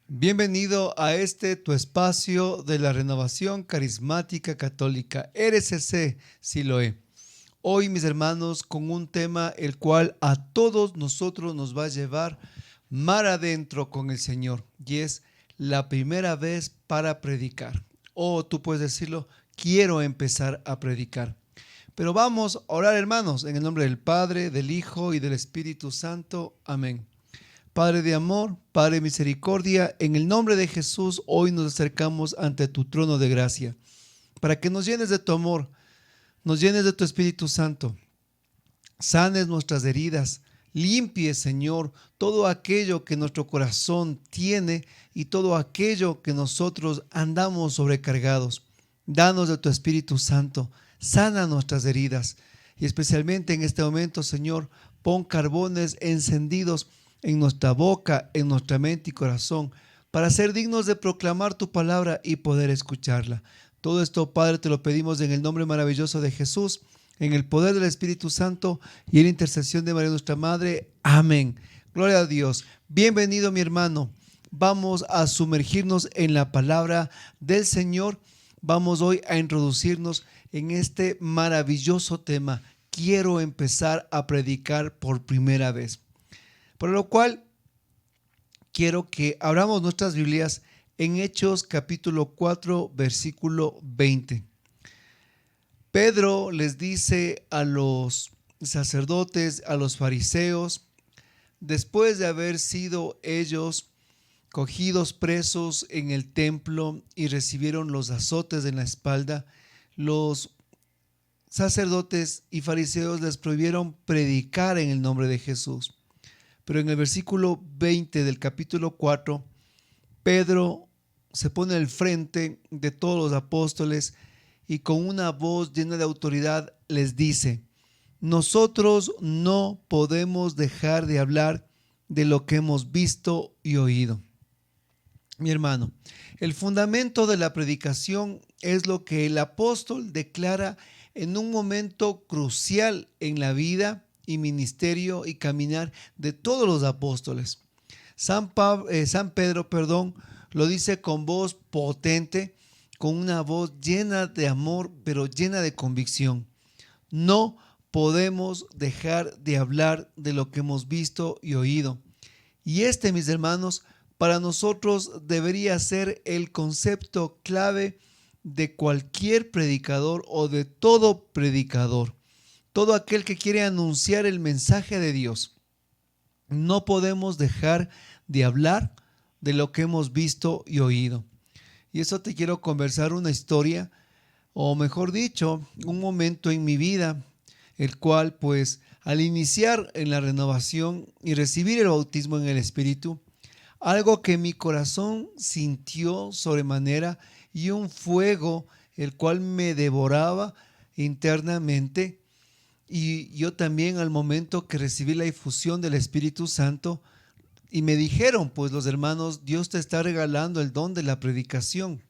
Bienvenido a tu espacio de la renovación carismática católica, RCC Siloé. Hoy, mis hermanos, con un tema el cual a todos nosotros nos va a llevar mar adentro con el Señor, y es la primera vez para predicar. O tú puedes decirlo, quiero empezar a predicar. Pero vamos a orar, hermanos, en el nombre del Padre, del Hijo y del Espíritu Santo. Amén. Padre de amor, Padre de misericordia, en el nombre de Jesús hoy nos acercamos ante tu trono de gracia, para que nos llenes de tu amor, nos llenes de tu Espíritu Santo, sanes nuestras heridas, limpies, Señor, todo aquello que nuestro corazón tiene y todo aquello que nosotros andamos sobrecargados. Danos de tu Espíritu Santo, sana nuestras heridas y especialmente en este momento, Señor, pon carbones encendidos en nuestra boca, en nuestra mente y corazón, para ser dignos de proclamar tu palabra y poder escucharla. Todo esto, Padre, te lo pedimos en el nombre maravilloso de Jesús, en el poder del Espíritu Santo y en la intercesión de María nuestra Madre. Amén. Gloria a Dios. Bienvenido, mi hermano. Vamos a sumergirnos en la palabra del Señor. Vamos hoy a introducirnos en este maravilloso tema. Quiero empezar a predicar por primera vez. Por lo cual, quiero que abramos nuestras Biblias en Hechos capítulo 4, versículo 20. Pedro les dice a los sacerdotes, a los fariseos, después de haber sido ellos cogidos presos en el templo y recibieron los azotes en la espalda, los sacerdotes y fariseos les prohibieron predicar en el nombre de Jesús. Pero en el versículo 20 del capítulo 4, Pedro se pone al frente de todos los apóstoles y con una voz llena de autoridad les dice: nosotros no podemos dejar de hablar de lo que hemos visto y oído. Mi hermano, el fundamento de la predicación es lo que el apóstol declara en un momento crucial en la vida y ministerio y caminar de todos los apóstoles. San Pedro, lo dice con voz potente, con una voz llena de amor, pero llena de convicción. No podemos dejar de hablar de lo que hemos visto y oído. Y mis hermanos, para nosotros debería ser el concepto clave de cualquier predicador o de todo predicador. Todo aquel que quiere anunciar el mensaje de Dios. No podemos dejar de hablar de lo que hemos visto y oído. Y eso te quiero conversar una historia, o mejor dicho, un momento en mi vida, el cual pues al iniciar en la renovación y recibir el bautismo en el Espíritu, algo que mi corazón sintió sobremanera y un fuego el cual me devoraba internamente. Y yo también al momento que recibí la infusión del Espíritu Santo y me dijeron, pues los hermanos, Dios te está regalando el don de la predicación.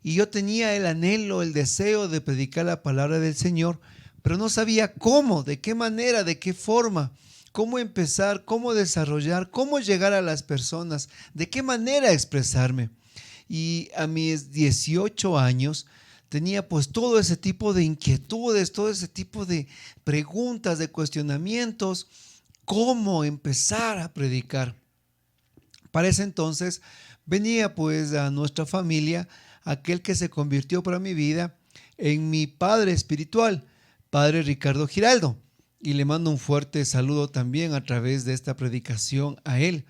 Y yo tenía el anhelo, el deseo de predicar la palabra del Señor, pero no sabía cómo, de qué manera, de qué forma, cómo empezar, cómo desarrollar, cómo llegar a las personas, de qué manera expresarme. Y a mis 18 años tenía pues todo ese tipo de inquietudes, todo ese tipo de preguntas, de cuestionamientos, cómo empezar a predicar. Para ese entonces venía pues a nuestra familia aquel que se convirtió para mi vida en mi padre espiritual, padre Ricardo Giraldo, y le mando un fuerte saludo también a través de esta predicación a él.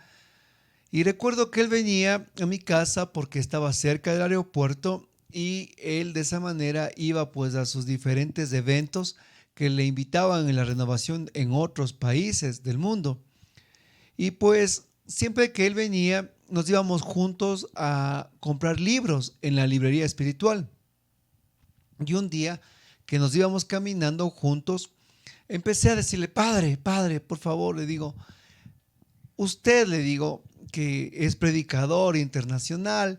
Y recuerdo que él venía a mi casa porque estaba cerca del aeropuerto y él de esa manera iba pues a sus diferentes eventos que le invitaban en la renovación en otros países del mundo. Y pues siempre que él venía nos íbamos juntos a comprar libros en la librería espiritual. Y un día que nos íbamos caminando juntos, empecé a decirle: padre, por favor, le digo, usted, le digo, que es predicador internacional,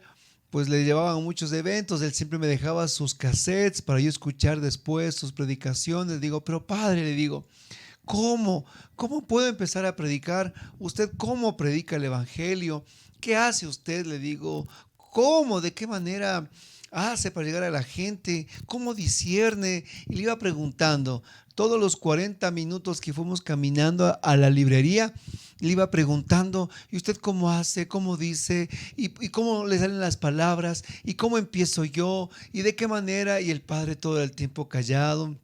pues le llevaban a muchos eventos, él siempre me dejaba sus cassettes para yo escuchar después sus predicaciones. Le digo, pero padre, le digo, ¿Cómo? ¿Cómo puedo empezar a predicar? ¿Usted cómo predica el Evangelio? ¿Qué hace usted? Le digo, ¿cómo? ¿De qué manera hace para llegar a la gente? ¿Cómo discierne? Y le iba preguntando. Todos los 40 minutos que fuimos caminando a la librería, le iba preguntando, ¿y usted cómo hace? ¿Cómo dice? ¿Y cómo le salen las palabras? ¿Y cómo empiezo yo? ¿Y de qué manera? Y el padre todo el tiempo callado.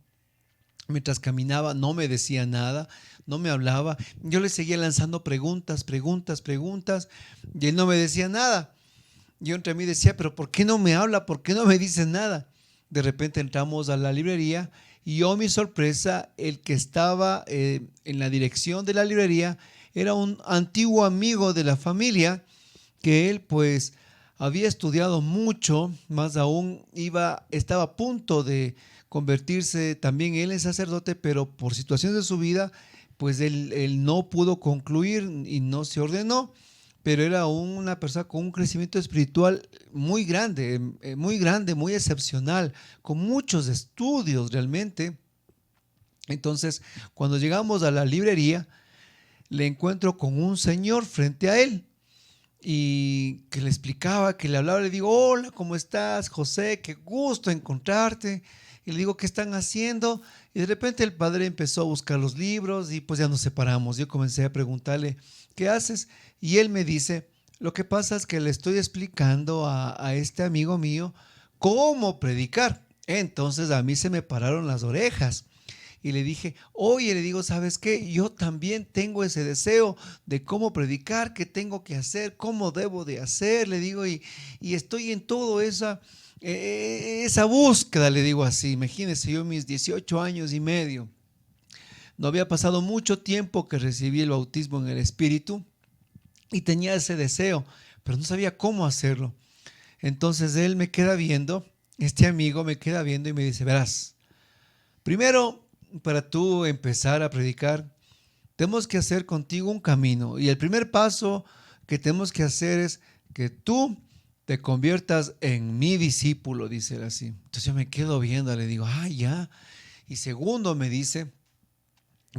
Mientras caminaba no me decía nada, no me hablaba. Yo le seguía lanzando preguntas, preguntas, preguntas, y él no me decía nada. Yo entre mí decía, pero ¿por qué no me habla? ¿Por qué no me dice nada? De repente entramos a la librería y oh, mi sorpresa, el que estaba en la dirección de la librería era un antiguo amigo de la familia que él pues había estudiado mucho, más aún estaba a punto de convertirse también él en sacerdote, pero por situaciones de su vida, pues él no pudo concluir y no se ordenó, pero era una persona con un crecimiento espiritual muy grande, muy excepcional, con muchos estudios realmente. Entonces, cuando llegamos a la librería, le encuentro con un señor frente a él y que le explicaba, que le hablaba, le digo, hola, ¿cómo estás, José? Qué gusto encontrarte. Y le digo, ¿qué están haciendo? Y de repente el padre empezó a buscar los libros y pues ya nos separamos. Yo comencé a preguntarle, ¿qué haces? Y él me dice, lo que pasa es que le estoy explicando a este amigo mío cómo predicar. Entonces a mí se me pararon las orejas y le dije, oye, le digo, ¿sabes qué? Yo también tengo ese deseo de cómo predicar, qué tengo que hacer, cómo debo de hacer, le digo, y estoy en toda esa búsqueda, le digo así. Imagínense, yo mis 18 años y medio, no había pasado mucho tiempo que recibí el bautismo en el Espíritu y tenía ese deseo, pero no sabía cómo hacerlo. Entonces él me queda viendo, este amigo me queda viendo y me dice, verás, primero, para tú empezar a predicar, tenemos que hacer contigo un camino. Y el primer paso que tenemos que hacer es que tú te conviertas en mi discípulo, dice él así. Entonces yo me quedo viendo, le digo, ah, ya. Y segundo me dice,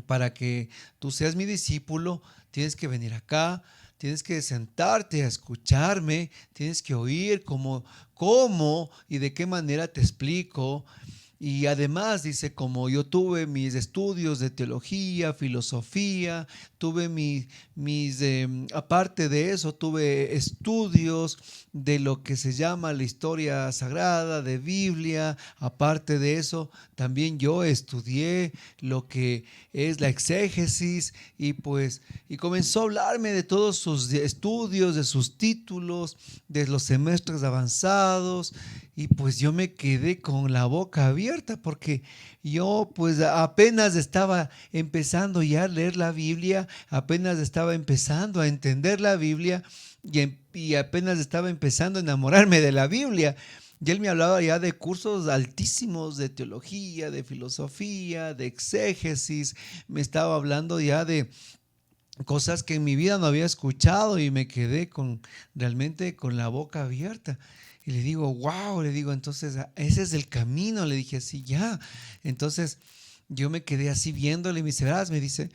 para que tú seas mi discípulo, tienes que venir acá, tienes que sentarte a escucharme, tienes que oír cómo y de qué manera te explico. Y además dice, como yo tuve mis estudios de teología, filosofía, tuve aparte de eso, tuve estudios de lo que se llama la historia sagrada, de Biblia. Aparte de eso, también yo estudié lo que es la exégesis y comenzó a hablarme de todos sus estudios, de sus títulos, de los semestres avanzados. Y pues yo me quedé con la boca abierta porque yo pues apenas estaba empezando ya a leer la Biblia, apenas estaba empezando a entender la Biblia y apenas estaba empezando a enamorarme de la Biblia. Y él me hablaba ya de cursos altísimos de teología, de filosofía, de exégesis. Me estaba hablando ya de cosas que en mi vida no había escuchado y me quedé realmente con la boca abierta. Y le digo, wow, le digo, entonces ese es el camino, le dije así, ya. Entonces yo me quedé así viéndole y me dice, verás, me dice,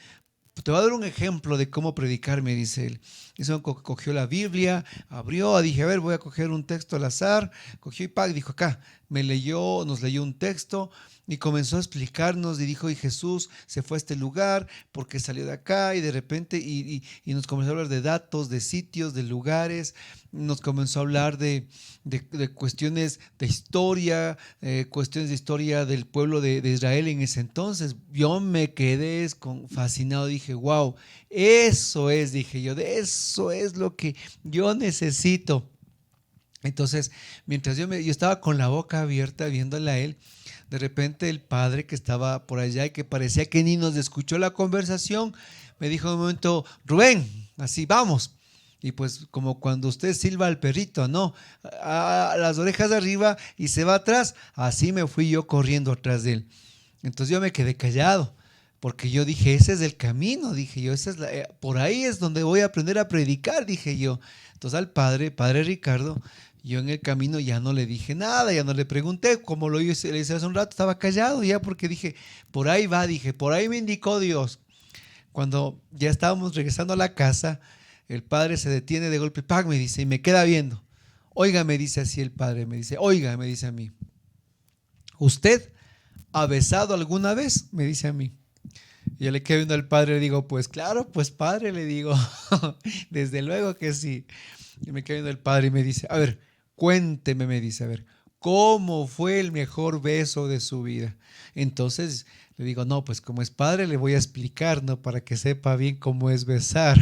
te voy a dar un ejemplo de cómo predicar, me dice él. Eso cogió la Biblia, abrió, dije, a ver, voy a coger un texto al azar, cogió y dijo acá, nos leyó un texto y comenzó a explicarnos y dijo, y Jesús se fue a este lugar porque salió de acá y de repente, y nos comenzó a hablar de datos, de sitios, de lugares, nos comenzó a hablar de cuestiones de historia, cuestiones de historia del pueblo de Israel en ese entonces. Yo me quedé fascinado, dije, wow, eso es, dije yo, de eso es lo que yo necesito. Entonces, mientras yo estaba con la boca abierta viéndole a él, de repente el padre que estaba por allá y que parecía que ni nos escuchó la conversación, me dijo en un momento, Rubén, así vamos. Y pues como cuando usted silba al perrito, ¿no? A las orejas arriba y se va atrás, así me fui yo corriendo atrás de él. Entonces yo me quedé callado, porque yo dije, ese es el camino, dije yo, por ahí es donde voy a aprender a predicar, dije yo. Entonces al padre Ricardo, yo en el camino ya no le dije nada, ya no le pregunté, como le hice hace un rato, estaba callado ya porque dije, por ahí va, dije, por ahí me indicó Dios. Cuando ya estábamos regresando a la casa, el padre se detiene de golpe, ¡pac! Me dice, y me queda viendo. Oiga, me dice así el padre, me dice, oiga, me dice a mí, ¿usted ha besado alguna vez? Me dice a mí. Y yo le quedo viendo al padre y le digo, pues claro, pues padre, le digo, desde luego que sí. Y me quedo viendo el padre y me dice, a ver, cuénteme, me dice, a ver, ¿cómo fue el mejor beso de su vida? Entonces le digo, no, pues como es padre le voy a explicar, ¿no? Para que sepa bien cómo es besar.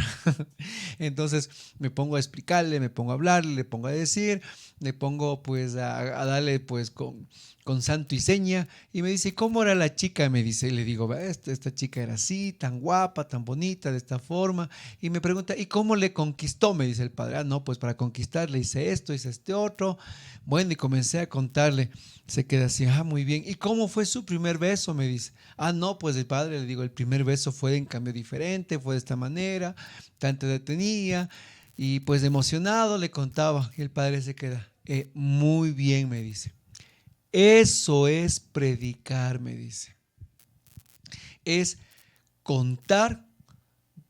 Entonces me pongo a explicarle, me pongo a hablarle, le pongo a decir, le pongo pues a darle pues con santo y seña y me dice, ¿cómo era la chica? Me dice, y le digo, esta chica era así, tan guapa, tan bonita, de esta forma. Y me pregunta, ¿y cómo le conquistó? Me dice el padre. Ah, no, pues para conquistarle hice esto, hice este otro. Bueno, y comencé a contarle. Se queda así, ah, muy bien. ¿Y cómo fue su primer beso? Me dice. Ah, no, pues el padre, le digo, el primer beso fue en cambio diferente, fue de esta manera, tanto detenía. Y pues emocionado le contaba. Y el padre se queda, muy bien, me dice. Eso es predicar, me dice. Es contar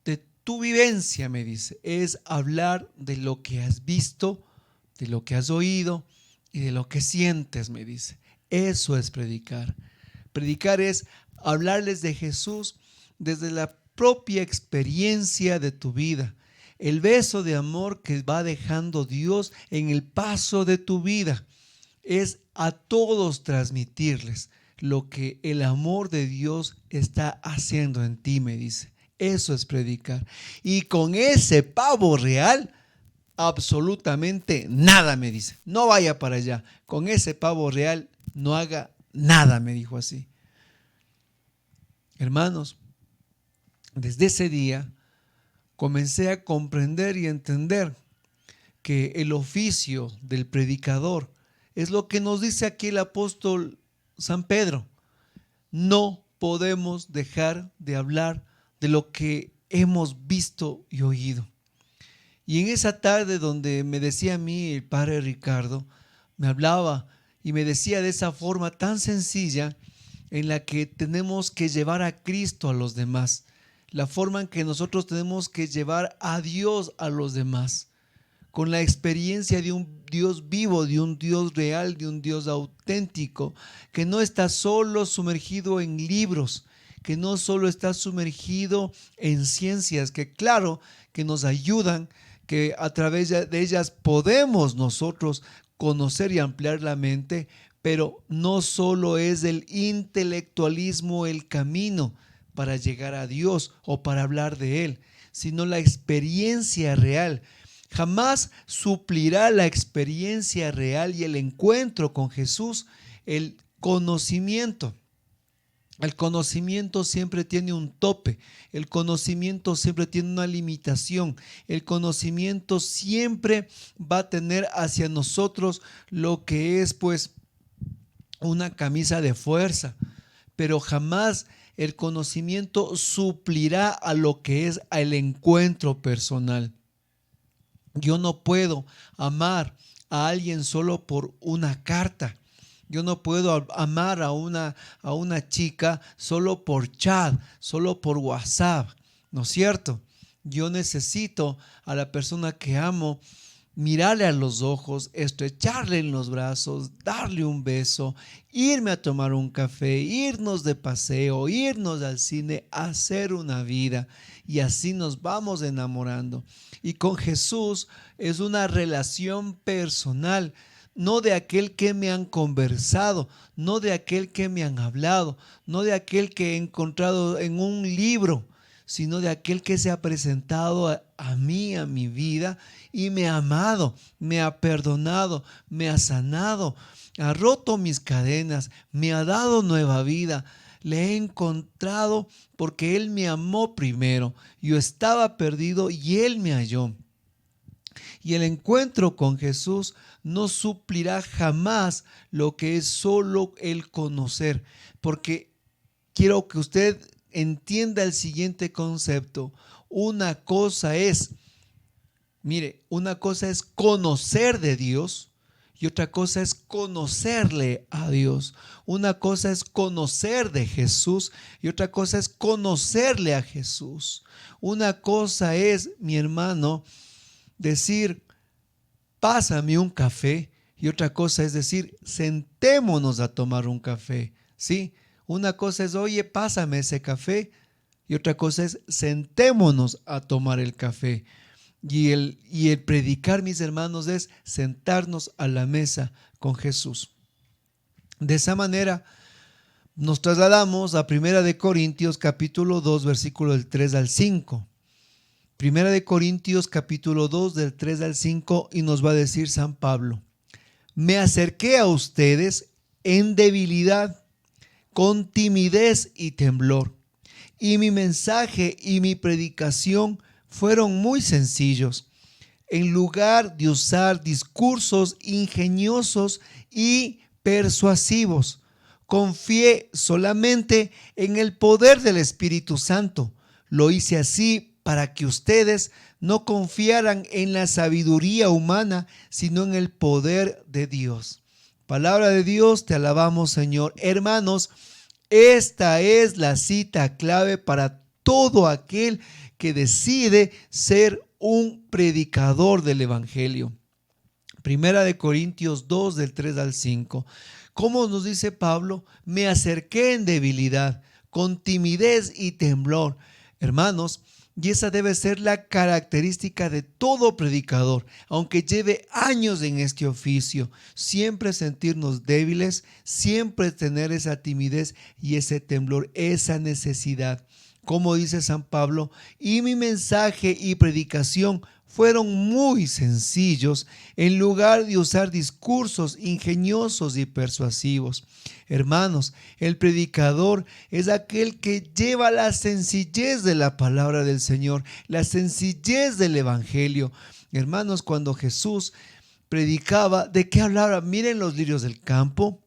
de tu vivencia, me dice. Es hablar de lo que has visto, de lo que has oído y de lo que sientes, me dice. Eso es predicar. Predicar es hablarles de Jesús desde la propia experiencia de tu vida. El beso de amor que va dejando Dios en el paso de tu vida es a todos transmitirles lo que el amor de Dios está haciendo en ti, me dice. Eso es predicar. Y con ese pavo real, absolutamente nada, me dice. No vaya para allá. Con ese pavo real, no haga nada, me dijo así. Hermanos, desde ese día comencé a comprender y entender que el oficio del predicador es lo que nos dice aquí el apóstol San Pedro. No podemos dejar de hablar de lo que hemos visto y oído. Y en esa tarde donde me decía a mí el padre Ricardo, me hablaba y me decía de esa forma tan sencilla en la que tenemos que llevar a Cristo a los demás, la forma en que nosotros tenemos que llevar a Dios a los demás, con la experiencia de un Dios vivo, de un Dios real, de un Dios auténtico, que no está solo sumergido en libros, que no solo está sumergido en ciencias, que claro, que nos ayudan, que a través de ellas podemos nosotros conocer y ampliar la mente, pero no solo es el intelectualismo el camino para llegar a Dios o para hablar de Él, sino la experiencia real. Jamás suplirá la experiencia real y el encuentro con Jesús el conocimiento. El conocimiento siempre tiene un tope, el conocimiento siempre tiene una limitación, el conocimiento siempre va a tener hacia nosotros lo que es pues una camisa de fuerza, pero jamás el conocimiento suplirá a lo que es el encuentro personal. Yo no puedo amar a alguien solo por una carta. Yo no puedo amar a una chica solo por chat, solo por WhatsApp, ¿no es cierto? Yo necesito a la persona que amo mirarle a los ojos, estrecharle en los brazos, darle un beso, irme a tomar un café, irnos de paseo, irnos al cine, hacer una vida y así nos vamos enamorando. Y con Jesús es una relación personal, no de aquel que me han conversado, no de aquel que me han hablado, no de aquel que he encontrado en un libro, sino de aquel que se ha presentado a mí, a mi vida, y me ha amado, me ha perdonado, me ha sanado, ha roto mis cadenas, me ha dado nueva vida. Le he encontrado porque Él me amó primero. Yo estaba perdido y Él me halló. Y el encuentro con Jesús no suplirá jamás lo que es solo el conocer, porque quiero que usted entienda el siguiente concepto. Una cosa es, mire, una cosa es conocer de Dios y otra cosa es conocerle a Dios. Una cosa es conocer de Jesús y otra cosa es conocerle a Jesús. Una cosa es, mi hermano, decir, pásame un café, y otra cosa es decir, sentémonos a tomar un café, ¿sí? Una cosa es, oye, pásame ese café, y otra cosa es, sentémonos a tomar el café. Y el predicar, mis hermanos, es sentarnos a la mesa con Jesús. De esa manera nos trasladamos a 1 Corintios capítulo 2, versículo del 3 al 5. 1 Corintios capítulo 2 del 3 al 5, y nos va a decir San Pablo: me acerqué a ustedes en debilidad, con timidez y temblor, y mi mensaje y mi predicación fueron muy sencillos. En lugar de usar discursos ingeniosos y persuasivos, confié solamente en el poder del Espíritu Santo. Lo hice así para que ustedes no confiaran en la sabiduría humana, sino en el poder de Dios. Palabra de Dios, te alabamos, Señor. Hermanos, esta es la cita clave para todo aquel que decide ser un predicador del Evangelio. 1 Corintios 2 del 3 al 5. ¿Cómo nos dice Pablo? Me acerqué en debilidad, con timidez y temblor. Hermanos, y esa debe ser la característica de todo predicador, aunque lleve años en este oficio, siempre sentirnos débiles, siempre tener esa timidez y ese temblor, esa necesidad. Como dice San Pablo, y mi mensaje y predicación fueron muy sencillos, en lugar de usar discursos ingeniosos y persuasivos. Hermanos, el predicador es aquel que lleva la sencillez de la palabra del Señor, la sencillez del Evangelio. Hermanos, cuando Jesús predicaba, ¿de qué hablaba? Miren los lirios del campo,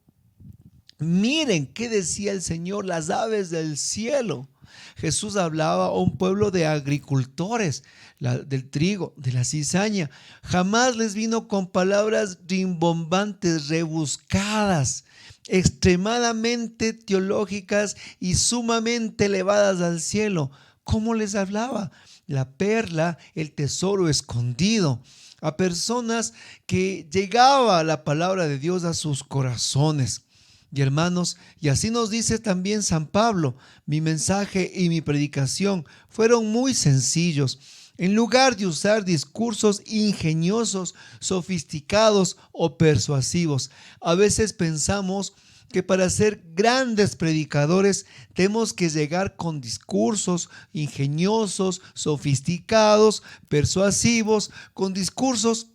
miren qué decía el Señor, las aves del cielo. Jesús hablaba a un pueblo de agricultores, del trigo, de la cizaña. Jamás les vino con palabras rimbombantes, rebuscadas, extremadamente teológicas y sumamente elevadas al cielo. ¿Cómo les hablaba? La perla, el tesoro escondido. A personas que llegaba la palabra de Dios a sus corazones. Y hermanos, y así nos dice también San Pablo, mi mensaje y mi predicación fueron muy sencillos. En lugar de usar discursos ingeniosos, sofisticados o persuasivos, a veces pensamos que para ser grandes predicadores tenemos que llegar con discursos ingeniosos, sofisticados, persuasivos, con discursos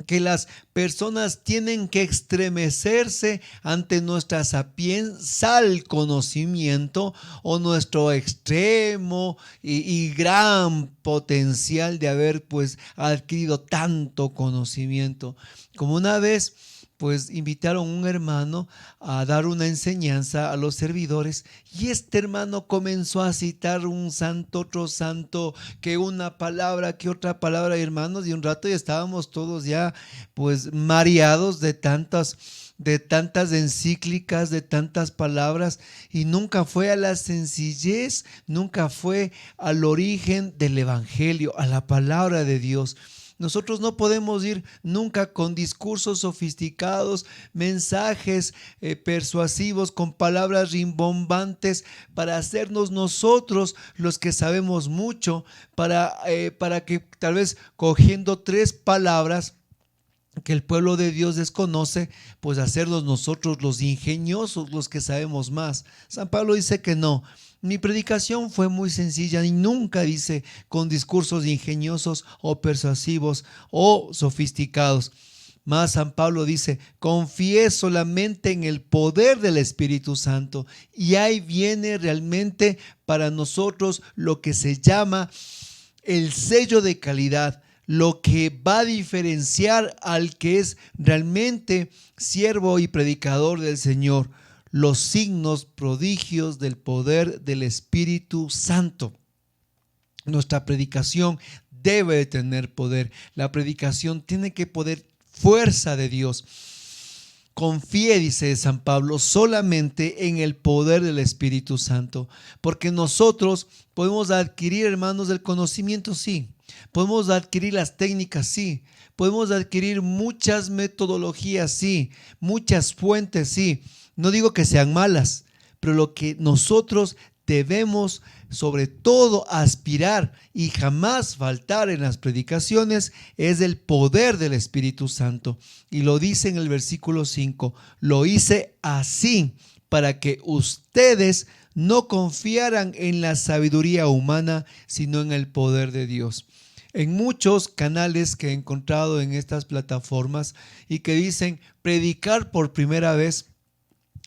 que las personas tienen que estremecerse ante nuestra sapiensal conocimiento o nuestro extremo y gran potencial de haber pues adquirido tanto conocimiento. Como una vez pues invitaron a un hermano a dar una enseñanza a los servidores, y este hermano comenzó a citar un santo, otro santo, que una palabra, que otra palabra, hermanos, y un rato ya estábamos todos ya pues mareados de tantas encíclicas, de tantas palabras, y nunca fue a la sencillez, nunca fue al origen del Evangelio, a la palabra de Dios. Nosotros no podemos ir nunca con discursos sofisticados, mensajes persuasivos, con palabras rimbombantes para hacernos nosotros los que sabemos mucho, para que tal vez cogiendo 3 palabras que el pueblo de Dios desconoce, pues hacerlos nosotros los ingeniosos, los que sabemos más. San Pablo dice que no. Mi predicación fue muy sencilla y nunca dice con discursos ingeniosos o persuasivos o sofisticados. Más San Pablo dice, confié solamente en el poder del Espíritu Santo, y ahí viene realmente para nosotros lo que se llama el sello de calidad, lo que va a diferenciar al que es realmente siervo y predicador del Señor: los signos, prodigios del poder del Espíritu Santo. Nuestra predicación debe de tener poder. La predicación tiene que poder fuerza de Dios. Confíe, dice San Pablo, solamente en el poder del Espíritu Santo, porque nosotros podemos adquirir, hermanos, el conocimiento, sí, podemos adquirir las técnicas, sí, podemos adquirir muchas metodologías, sí, muchas fuentes, sí, no digo que sean malas, pero lo que nosotros debemos sobre todo aspirar y jamás faltar en las predicaciones es el poder del Espíritu Santo. Y lo dice en el versículo 5, lo hice así para que ustedes no confiaran en la sabiduría humana, sino en el poder de Dios. En muchos canales que he encontrado en estas plataformas y que dicen predicar por primera vez,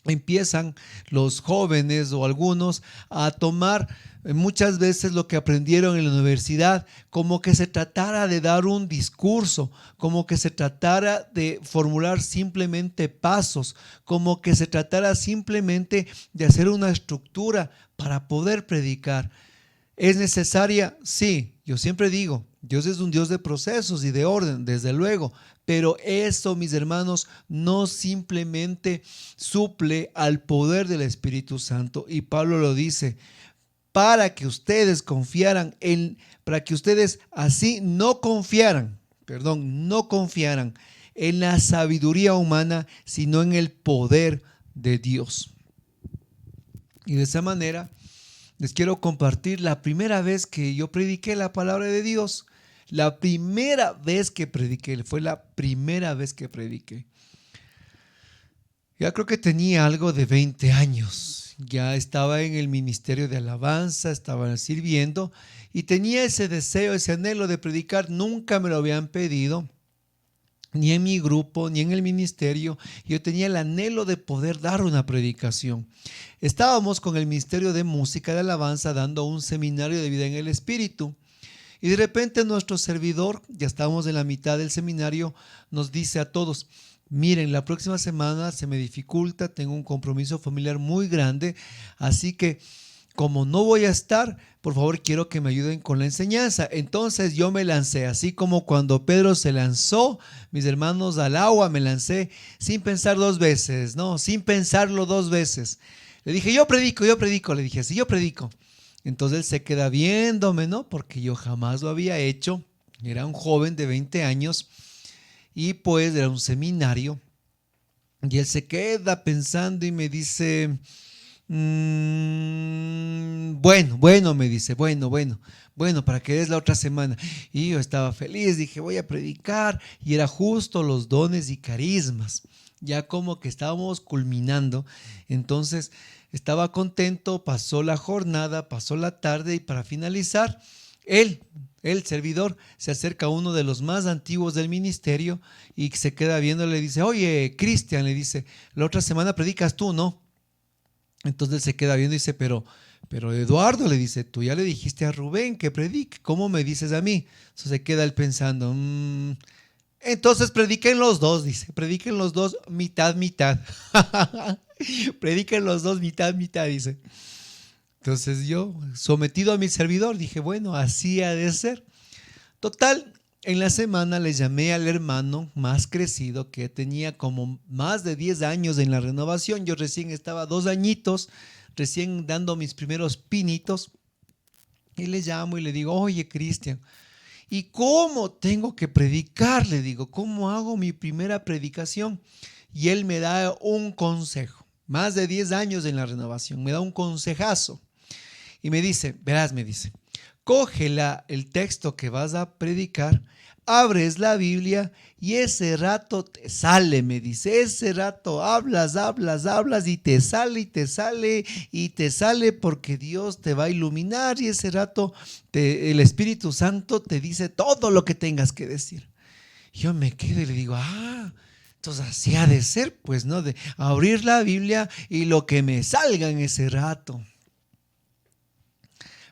empiezan los jóvenes o algunos a tomar muchas veces lo que aprendieron en la universidad como que se tratara de dar un discurso, como que se tratara de formular simplemente pasos, como que se tratara simplemente de hacer una estructura para poder predicar. ¿Es necesaria? Sí, yo siempre digo, Dios es un Dios de procesos y de orden, desde luego, pero eso, mis hermanos, no simplemente suple al poder del Espíritu Santo. Y Pablo lo dice, para que ustedes para que ustedes así no confiaran en la sabiduría humana, sino en el poder de Dios. Y de esa manera les quiero compartir la primera vez que yo prediqué la palabra de Dios. La primera vez que prediqué, fue la primera vez que prediqué. Ya creo que tenía algo de 20 años. Ya estaba en el ministerio de alabanza, estaba sirviendo y tenía ese deseo, ese anhelo de predicar. Nunca me lo habían pedido, ni en mi grupo, ni en el ministerio. Yo tenía el anhelo de poder dar una predicación. Estábamos con el Ministerio de Música de Alabanza dando un seminario de vida en el Espíritu. Y de repente nuestro servidor, ya estábamos en la mitad del seminario, nos dice a todos, miren, la próxima semana se me dificulta, tengo un compromiso familiar muy grande, así que como no voy a estar, por favor quiero que me ayuden con la enseñanza. Entonces yo me lancé, así como cuando Pedro se lanzó, mis hermanos, al agua, me lancé sin pensar dos veces, no, sin pensarlo dos veces. Le dije, yo predico, le dije así, yo predico. Entonces él se queda viéndome, ¿no? Porque yo jamás lo había hecho. Era un joven de 20 años y pues era un seminario. Y él se queda pensando y me dice, bueno, me dice, bueno, para que des la otra semana. Y yo estaba feliz, dije, voy a predicar. Y era justo los dones y carismas. Ya como que estábamos culminando. Entonces estaba contento, pasó la jornada, pasó la tarde y para finalizar, el servidor, se acerca a uno de los más antiguos del ministerio y se queda viendo, le dice, oye, Cristian, le dice, la otra semana predicas tú, ¿no? Entonces él se queda viendo y dice, pero Eduardo, le dice, tú ya le dijiste a Rubén que predique, ¿cómo me dices a mí? Entonces se queda él pensando, entonces prediquen los dos, dice, prediquen los dos mitad, mitad. Prediquen los dos mitad, mitad, dice. Entonces yo, sometido a mi servidor, dije, bueno, así ha de ser. Total, en la semana le llamé al hermano más crecido que tenía como más de 10 años en la renovación. Yo recién estaba 2 añitos, recién dando mis primeros pinitos. Y le llamo y le digo, oye, Cristian, ¿y cómo tengo que predicar? Le digo, ¿cómo hago mi primera predicación? Y él me da un consejo. Más de 10 años en la renovación, me da un consejazo. Y me dice, verás, me dice, coge el texto que vas a predicar, abres la Biblia y ese rato te sale, me dice, ese rato hablas y te sale, y te sale, y te sale porque Dios te va a iluminar y ese rato el Espíritu Santo te dice todo lo que tengas que decir. Yo me quedo y le digo, entonces así ha de ser, pues, ¿no? De abrir la Biblia y lo que me salga en ese rato.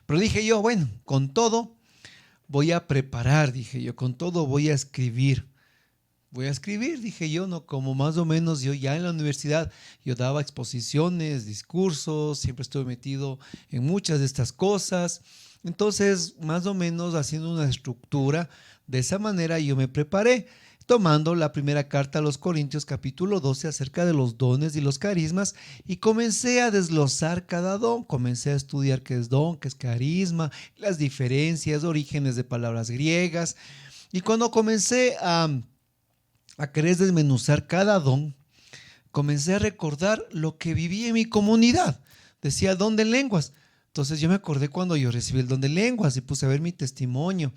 Pero dije yo, bueno, con todo voy a preparar, dije yo, con todo voy a escribir. Voy a escribir, dije yo, ¿no? Como más o menos yo ya en la universidad, yo daba exposiciones, discursos, siempre estuve metido en muchas de estas cosas. Entonces, más o menos haciendo una estructura, de esa manera yo me preparé. tomando la primera carta a los Corintios capítulo 12 acerca de los dones y los carismas y comencé a desglosar cada don, comencé a estudiar qué es don, qué es carisma, las diferencias, orígenes de palabras griegas y cuando comencé a querer desmenuzar cada don, comencé a recordar lo que viví en mi comunidad. Decía don de lenguas. Entonces yo me acordé cuando yo recibí el don de lenguas y puse a ver mi testimonio.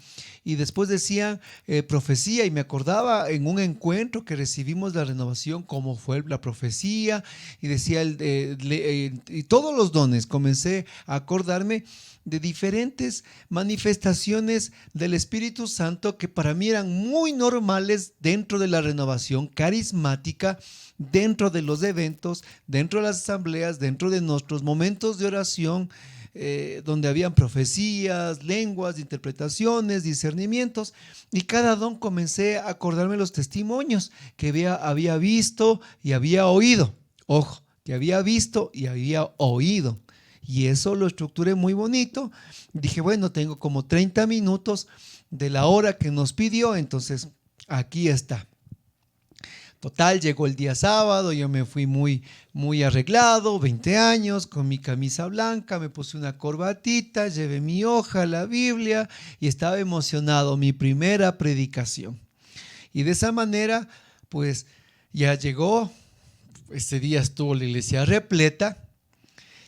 Y después decía profecía y me acordaba en un encuentro que recibimos la renovación cómo fue la profecía y decía y todos los dones. Comencé a acordarme de diferentes manifestaciones del Espíritu Santo que para mí eran muy normales dentro de la renovación carismática, dentro de los eventos, dentro de las asambleas, dentro de nuestros momentos de oración, donde habían profecías, lenguas, interpretaciones, discernimientos, y cada don comencé a acordarme los testimonios que había visto y había oído. Ojo, que había visto y había oído. Y eso lo estructuré muy bonito. Dije, bueno, tengo como 30 minutos de la hora que nos pidió, entonces aquí está. Total, llegó el día sábado, yo me fui muy arreglado, 20 años, con mi camisa blanca, me puse una corbatita, llevé mi hoja, la Biblia y estaba emocionado, mi primera predicación. Y de esa manera, pues ya llegó, ese día estuvo la iglesia repleta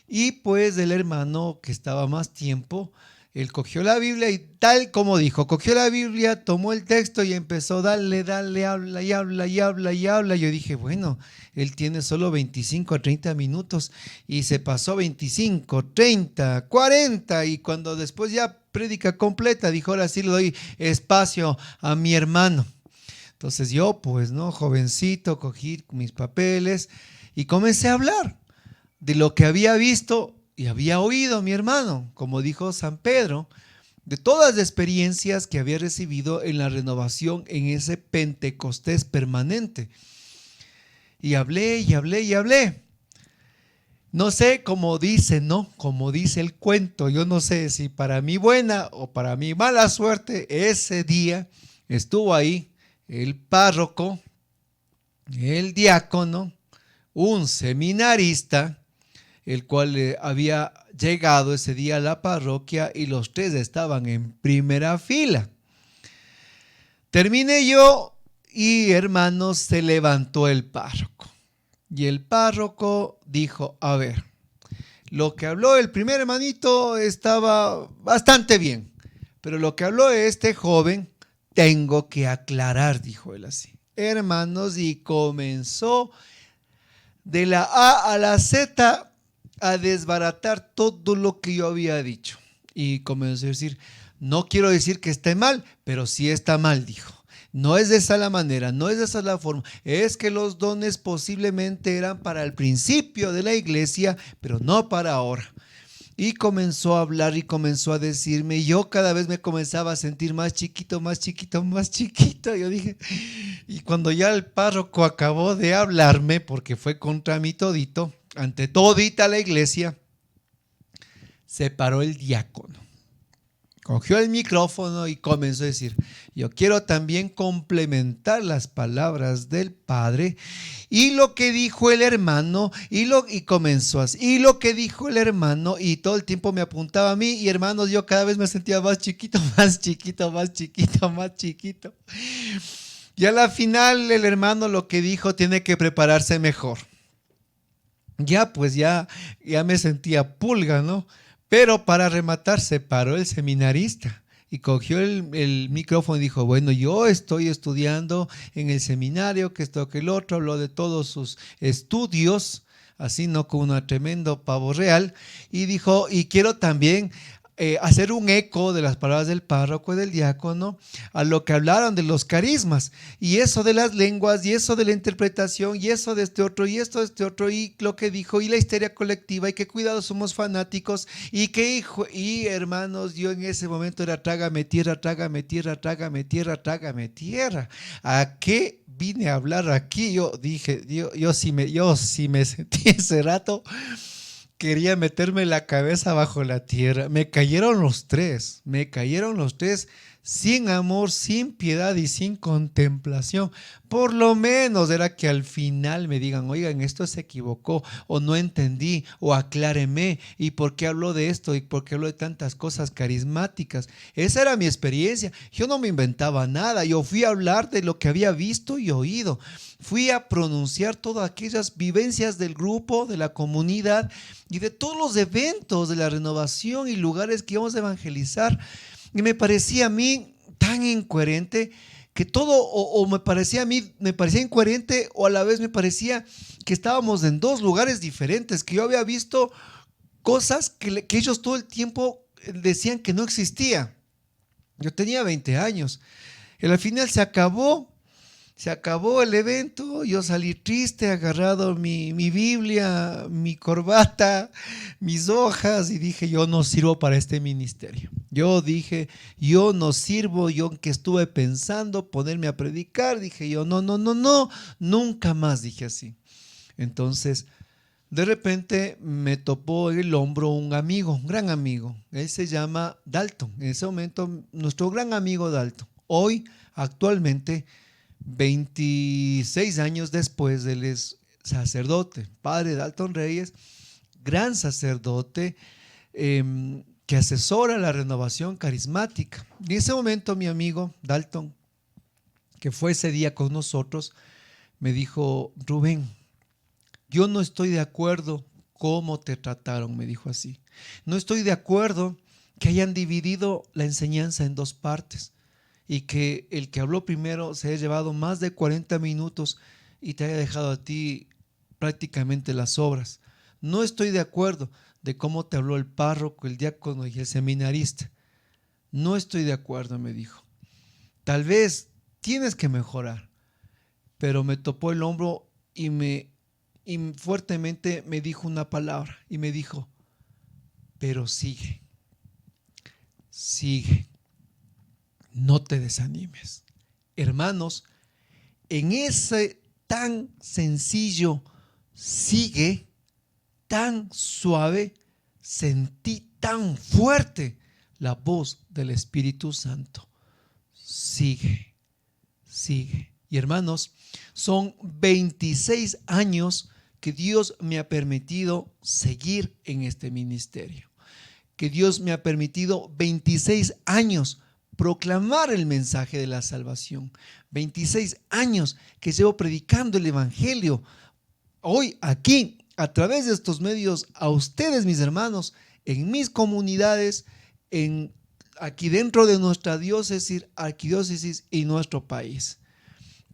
y pues el hermano que estaba más tiempo, él cogió la Biblia y tal como dijo, cogió la Biblia, tomó el texto y empezó, dale, habla y habla y habla y habla. Yo dije, bueno, él tiene solo 25 a 30 minutos y se pasó 25, 30, 40 y cuando después ya prédica completa, dijo, ahora sí le doy espacio a mi hermano. Entonces yo, pues, no, jovencito, cogí mis papeles y comencé a hablar de lo que había visto y había oído mi hermano, como dijo San Pedro, de todas las experiencias que había recibido en la renovación en ese Pentecostés permanente. Y hablé y hablé y hablé. No sé cómo dice, ¿no? Como dice el cuento, yo no sé si para mi buena o para mi mala suerte, ese día estuvo ahí el párroco, el diácono, un seminarista, el cual había llegado ese día a la parroquia y los tres estaban en primera fila. Terminé yo y hermanos, se levantó el párroco. Y el párroco dijo, a ver, lo que habló el primer hermanito estaba bastante bien, pero lo que habló este joven, tengo que aclarar, dijo él así. Hermanos, y comenzó de la A a la Z a desbaratar todo lo que yo había dicho. Y comenzó a decir, no quiero decir que esté mal, pero sí está mal, dijo. No es de esa la manera, no es de esa la forma. Es que los dones posiblemente eran para el principio de la iglesia, pero no para ahora. Y comenzó a hablar y comenzó a decirme, yo cada vez me comenzaba a sentir más chiquito, más chiquito, más chiquito. Yo dije, y cuando ya el párroco acabó de hablarme, porque fue contra mí todito, ante todita la iglesia, se paró el diácono. Cogió el micrófono y comenzó a decir, yo quiero también complementar las palabras del padre y lo que dijo el hermano y comenzó así, y lo que dijo el hermano y todo el tiempo me apuntaba a mí y hermanos, yo cada vez me sentía más chiquito, más chiquito, más chiquito, más chiquito. Y a la final el hermano lo que dijo, tiene que prepararse mejor. Ya pues ya me sentía pulga, ¿no? Pero para rematar se paró el seminarista y cogió el micrófono y dijo, bueno, yo estoy estudiando en el seminario, que esto, que el otro, habló de todos sus estudios, así no con un tremendo pavo real, y dijo, y quiero también hacer un eco de las palabras del párroco y del diácono a lo que hablaron de los carismas y eso de las lenguas y eso de la interpretación y eso de este otro y esto de este otro y lo que dijo y la histeria colectiva y que cuidado somos fanáticos y hermanos, yo en ese momento era trágame tierra, trágame tierra, trágame tierra, trágame tierra. ¿A qué vine a hablar aquí? Yo dije, yo sí me sentí ese rato. Quería meterme la cabeza bajo la tierra. Me cayeron los tres. sin amor, sin piedad y sin contemplación. Por lo menos era que al final me digan, oigan, esto se equivocó, o no entendí, o acláreme, y por qué habló de esto, y por qué habló de tantas cosas carismáticas. Esa era mi experiencia. Yo no me inventaba nada, yo fui a hablar de lo que había visto y oído. Fui a pronunciar todas aquellas vivencias del grupo, de la comunidad y de todos los eventos de la renovación y lugares que íbamos a evangelizar. Y me parecía a mí tan incoherente que todo, o me parecía a mí, me parecía incoherente, o a la vez me parecía que estábamos en dos lugares diferentes, que yo había visto cosas que ellos todo el tiempo decían que no existía. Yo tenía 20 años. Y al final se acabó el evento, yo salí triste, agarrado mi Biblia, mi corbata, mis hojas y dije, yo no sirvo para este ministerio. Yo dije, yo no sirvo, yo que estuve pensando ponerme a predicar, dije yo, no, no, no, no, nunca más, dije así. Entonces, de repente me topó en el hombro un amigo, un gran amigo, él se llama Dalton, en ese momento nuestro gran amigo Dalton. Hoy, actualmente, 26 años después, él es sacerdote, padre Dalton Reyes, gran sacerdote que asesora la renovación carismática. Y en ese momento mi amigo Dalton, que fue ese día con nosotros, me dijo, Rubén, yo no estoy de acuerdo cómo te trataron, me dijo así. No estoy de acuerdo que hayan dividido la enseñanza en dos partes y que el que habló primero se haya llevado más de 40 minutos y te haya dejado a ti prácticamente las obras. No estoy de acuerdo de cómo te habló el párroco, el diácono y el seminarista. No estoy de acuerdo, me dijo. Tal vez tienes que mejorar, pero me topó el hombro y fuertemente me dijo una palabra y me dijo, pero sigue, sigue. No te desanimes. Hermanos, en ese tan sencillo sigue, tan suave, sentí tan fuerte la voz del Espíritu Santo. Sigue, sigue. Y hermanos, son 26 años que Dios me ha permitido seguir en este ministerio. Que Dios me ha permitido 26 años proclamar el mensaje de la salvación. 26 años que llevo predicando el evangelio. Hoy aquí, a través de estos medios, a ustedes, mis hermanos, en mis comunidades, aquí dentro de nuestra diócesis, arquidiócesis y nuestro país.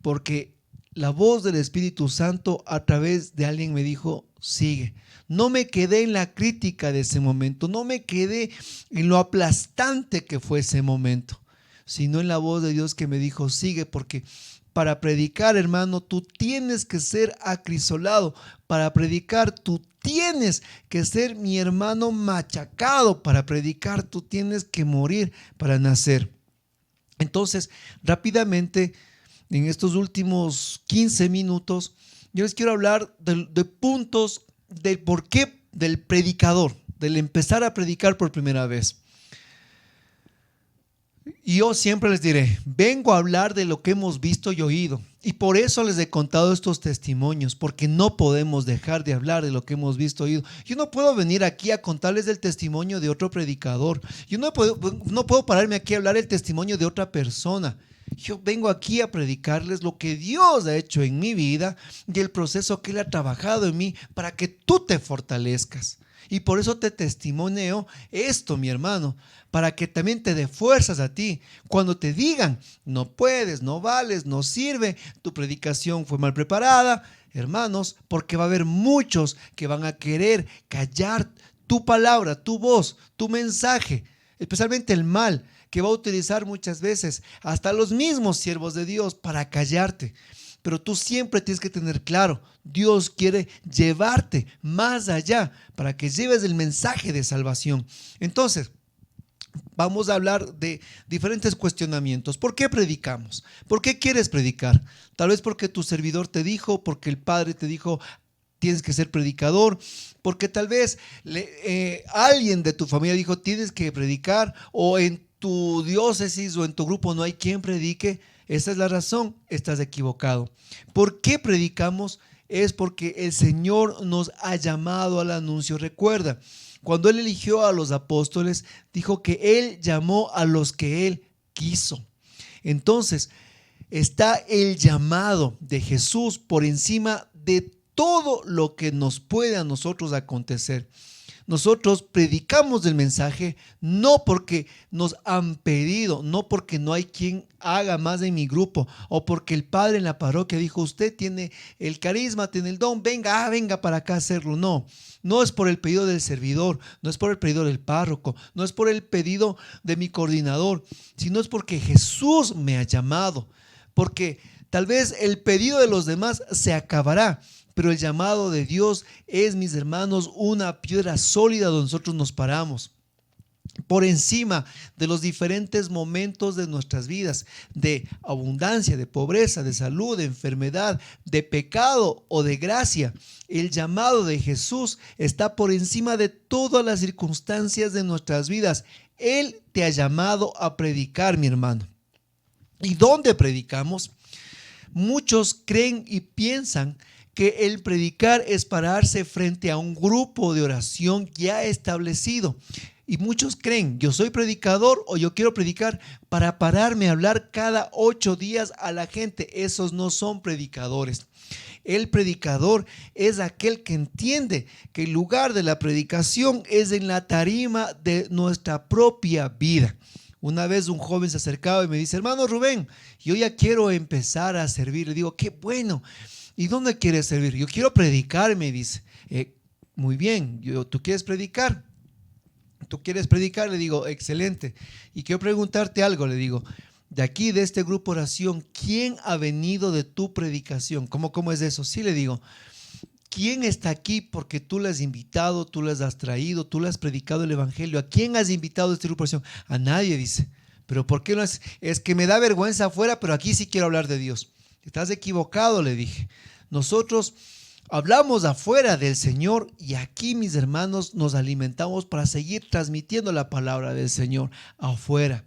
Porque la voz del Espíritu Santo a través de alguien me dijo, sigue. No me quedé en la crítica de ese momento, no me quedé en lo aplastante que fue ese momento, sino en la voz de Dios que me dijo, sigue, porque para predicar, hermano, tú tienes que ser acrisolado. Para predicar, tú tienes que ser, mi hermano, machacado. Para predicar, tú tienes que morir para nacer. Entonces, rápidamente, en estos últimos 15 minutos, yo les quiero hablar de puntos del porqué del predicador, del empezar a predicar por primera vez. Y yo siempre les diré, vengo a hablar de lo que hemos visto y oído. Y por eso les he contado estos testimonios, porque no podemos dejar de hablar de lo que hemos visto y oído. Yo no puedo venir aquí a contarles del testimonio de otro predicador. Yo no puedo pararme aquí a hablar el testimonio de otra persona. Yo vengo aquí a predicarles lo que Dios ha hecho en mi vida y el proceso que Él ha trabajado en mí para que tú te fortalezcas. Y por eso te testimoneo esto, mi hermano, para que también te dé fuerzas a ti. Cuando te digan, no puedes, no vales, no sirve, tu predicación fue mal preparada, hermanos, porque va a haber muchos que van a querer callar tu palabra, tu voz, tu mensaje, especialmente el mal, que va a utilizar muchas veces hasta los mismos siervos de Dios para callarte. Pero tú siempre tienes que tener claro, Dios quiere llevarte más allá para que lleves el mensaje de salvación. Entonces, vamos a hablar de diferentes cuestionamientos. ¿Por qué predicamos? ¿Por qué quieres predicar? Tal vez porque tu servidor te dijo, porque el Padre te dijo, tienes que ser predicador, porque tal vez alguien de tu familia dijo, tienes que predicar, o en tu diócesis o en tu grupo no hay quien predique, esa es la razón, estás equivocado. ¿Por qué predicamos? Es porque el Señor nos ha llamado al anuncio. Recuerda, cuando Él eligió a los apóstoles, dijo que Él llamó a los que Él quiso. Entonces, está el llamado de Jesús por encima de todo lo que nos puede a nosotros acontecer. Nosotros predicamos el mensaje no porque nos han pedido, no porque no hay quien haga más en mi grupo o porque el padre en la parroquia dijo usted tiene el carisma, tiene el don, venga, venga para acá a hacerlo. No, no es por el pedido del servidor, no es por el pedido del párroco, no es por el pedido de mi coordinador, sino es porque Jesús me ha llamado, porque tal vez el pedido de los demás se acabará, pero el llamado de Dios es, mis hermanos, una piedra sólida donde nosotros nos paramos. Por encima de los diferentes momentos de nuestras vidas, de abundancia, de pobreza, de salud, de enfermedad, de pecado o de gracia, el llamado de Jesús está por encima de todas las circunstancias de nuestras vidas. Él te ha llamado a predicar, mi hermano. ¿Y dónde predicamos? Muchos creen y piensan que el predicar es pararse frente a un grupo de oración ya establecido. Y muchos creen, yo soy predicador o yo quiero predicar para pararme a hablar cada 8 días a la gente. Esos no son predicadores. El predicador es aquel que entiende que el lugar de la predicación es en la tarima de nuestra propia vida. Una vez un joven se acercaba y me dice, hermano Rubén, yo ya quiero empezar a servir. Le digo, qué bueno. ¿Y dónde quieres servir? Yo quiero predicar, me dice. Muy bien, ¿tú quieres predicar? ¿Tú quieres predicar? Le digo, excelente. Y quiero preguntarte algo, le digo, de aquí, de este grupo oración, ¿quién ha venido de tu predicación? ¿Cómo es eso? Sí, le digo, ¿quién está aquí porque tú le has invitado, tú le has traído, tú le has predicado el evangelio? ¿A quién has invitado a esta grupo oración? A nadie, dice. ¿Pero por qué no es? Es que me da vergüenza afuera, pero aquí sí quiero hablar de Dios. Estás equivocado, le dije. Nosotros hablamos afuera del Señor y aquí, mis hermanos, nos alimentamos para seguir transmitiendo la palabra del Señor afuera.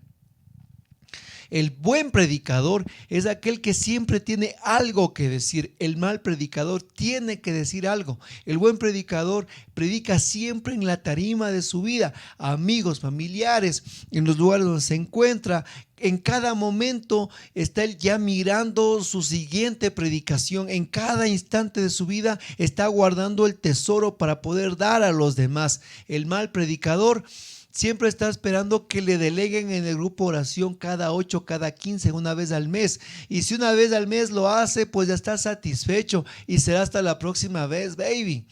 El buen predicador es aquel que siempre tiene algo que decir. El mal predicador tiene que decir algo. El buen predicador predica siempre en la tarima de su vida, a amigos, familiares, en los lugares donde se encuentra. En cada momento está él ya mirando su siguiente predicación. En cada instante de su vida está guardando el tesoro para poder dar a los demás. El mal predicador siempre está esperando que le deleguen en el grupo oración cada 8, cada 15, una vez al mes. Y si una vez al mes lo hace, pues ya está satisfecho y será hasta la próxima vez, baby.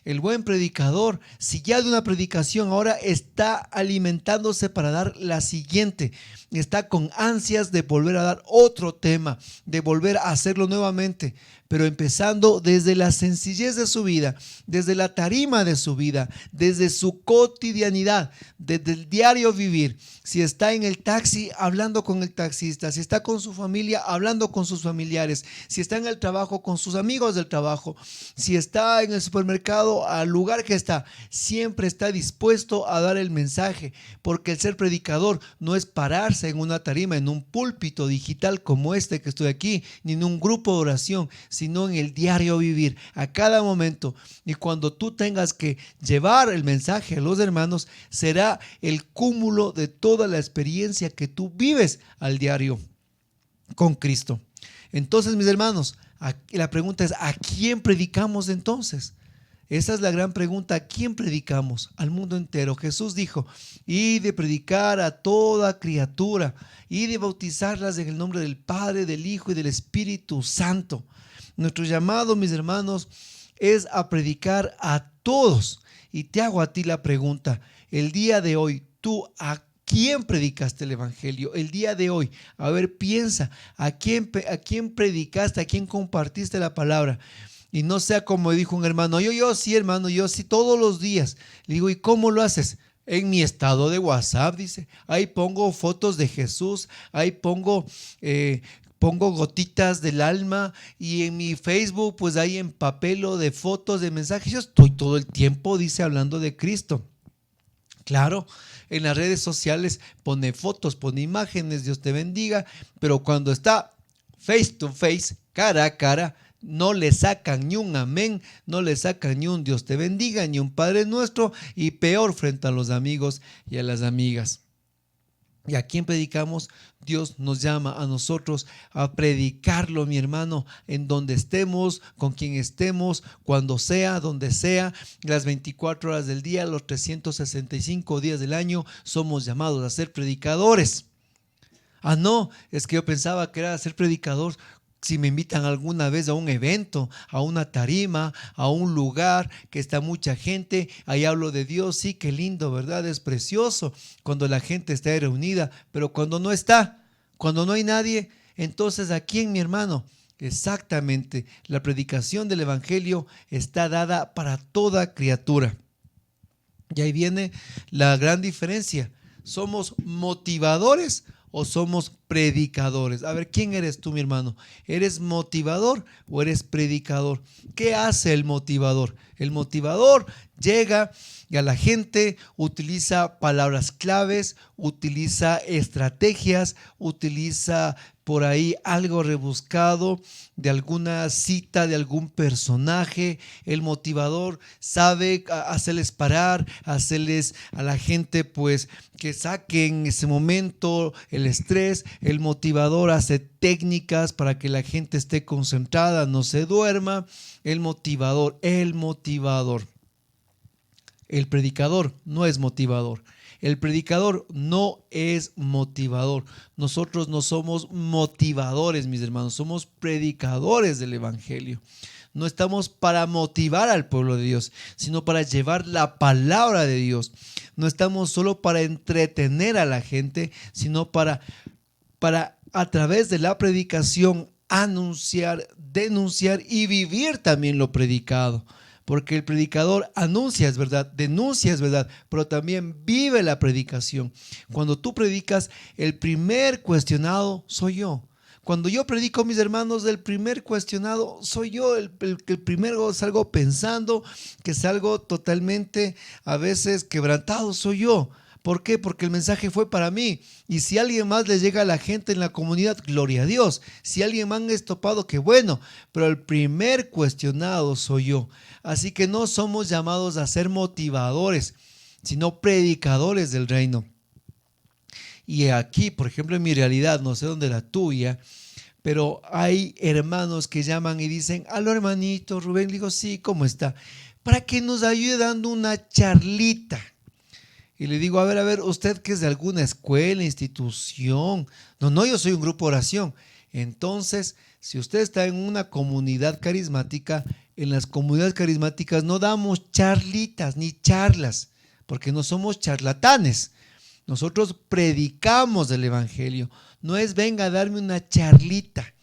El buen predicador, si ya de una predicación ahora está alimentándose para dar la siguiente, está con ansias de volver a dar otro tema, de volver a hacerlo nuevamente, pero empezando desde la sencillez de su vida, desde la tarima de su vida, desde su cotidianidad, desde el diario vivir. Si está en el taxi, hablando con el taxista, si está con su familia, hablando con sus familiares, si está en el trabajo, con sus amigos del trabajo, si está en el supermercado, al lugar que está, siempre está dispuesto a dar el mensaje, porque el ser predicador no es pararse en una tarima, en un púlpito digital como este que estoy aquí, ni en un grupo de oración, sino en el diario vivir, a cada momento. Y cuando tú tengas que llevar el mensaje a los hermanos, será el cúmulo de toda la experiencia que tú vives al diario con Cristo. Entonces, mis hermanos, la pregunta es, ¿a quién predicamos entonces? Esa es la gran pregunta. ¿A quién predicamos? Al mundo entero. Jesús dijo, y de predicar a toda criatura y de bautizarlas en el nombre del Padre, del Hijo y del Espíritu Santo. Nuestro llamado, mis hermanos, es a predicar a todos. Y te hago a ti la pregunta, el día de hoy, ¿tú a quién predicaste el evangelio? El día de hoy, a ver, piensa, ¿a quién predicaste? ¿A quién compartiste la palabra? Y no sea como dijo un hermano, yo sí, hermano, yo sí, todos los días. Le digo, ¿y cómo lo haces? En mi estado de WhatsApp, dice. Ahí pongo fotos de Jesús, ahí pongo gotitas del alma, y en mi Facebook, pues ahí empapelo de fotos, de mensajes. Yo estoy todo el tiempo, dice, hablando de Cristo. Claro, en las redes sociales pone fotos, pone imágenes, Dios te bendiga, pero cuando está face to face, cara a cara, no le sacan ni un amén, no le sacan ni un Dios te bendiga, ni un Padre Nuestro, y peor frente a los amigos y a las amigas. ¿Y a quién predicamos? Dios nos llama a nosotros a predicarlo, mi hermano, en donde estemos, con quien estemos, cuando sea, donde sea, las 24 horas del día, los 365 días del año, somos llamados a ser predicadores. Ah, no, es que yo pensaba que era ser predicador si me invitan alguna vez a un evento, a una tarima, a un lugar que está mucha gente, ahí hablo de Dios, sí, qué lindo, ¿verdad? Es precioso cuando la gente está reunida, pero cuando no está, cuando no hay nadie, entonces ¿a quién, mi hermano? Exactamente, la predicación del Evangelio está dada para toda criatura. Y ahí viene la gran diferencia. ¿Somos motivadores o somos predicadores? A ver, ¿quién eres tú, mi hermano? ¿Eres motivador o eres predicador? ¿Qué hace el motivador? El motivador llega y a la gente utiliza palabras claves, utiliza estrategias, utiliza por ahí algo rebuscado de alguna cita de algún personaje. El motivador sabe hacerles parar, hacerles a la gente pues que saque en ese momento el estrés. El motivador hace técnicas para que la gente esté concentrada, no se duerma. El motivador. El predicador no es motivador. El predicador no es motivador. Nosotros no somos motivadores, mis hermanos. Somos predicadores del Evangelio. No estamos para motivar al pueblo de Dios, sino para llevar la palabra de Dios. No estamos solo para entretener a la gente, sino para a través de la predicación anunciar, denunciar y vivir también lo predicado. Porque el predicador anuncia es verdad, denuncia es verdad, pero también vive la predicación. Cuando tú predicas, el primer cuestionado soy yo. Cuando yo predico, mis hermanos, el primer cuestionado soy yo, el primero salgo pensando, que salgo totalmente a veces quebrantado, soy yo. ¿Por qué? Porque el mensaje fue para mí. Y si alguien más le llega a la gente en la comunidad, gloria a Dios. Si alguien más ha estopado, qué bueno. Pero el primer cuestionado soy yo. Así que no somos llamados a ser motivadores, sino predicadores del reino. Y aquí, por ejemplo, en mi realidad, no sé dónde la tuya, pero hay hermanos que llaman y dicen: aló, hermanito Rubén. Le digo: sí, ¿cómo está? Para que nos ayude dando una charlita. Y le digo: a ver, usted que es de alguna escuela, institución. No, yo soy un grupo de oración. Entonces, si usted está en una comunidad carismática, en las comunidades carismáticas no damos charlitas ni charlas, porque no somos charlatanes. Nosotros predicamos el Evangelio. No es venga a darme una charlita.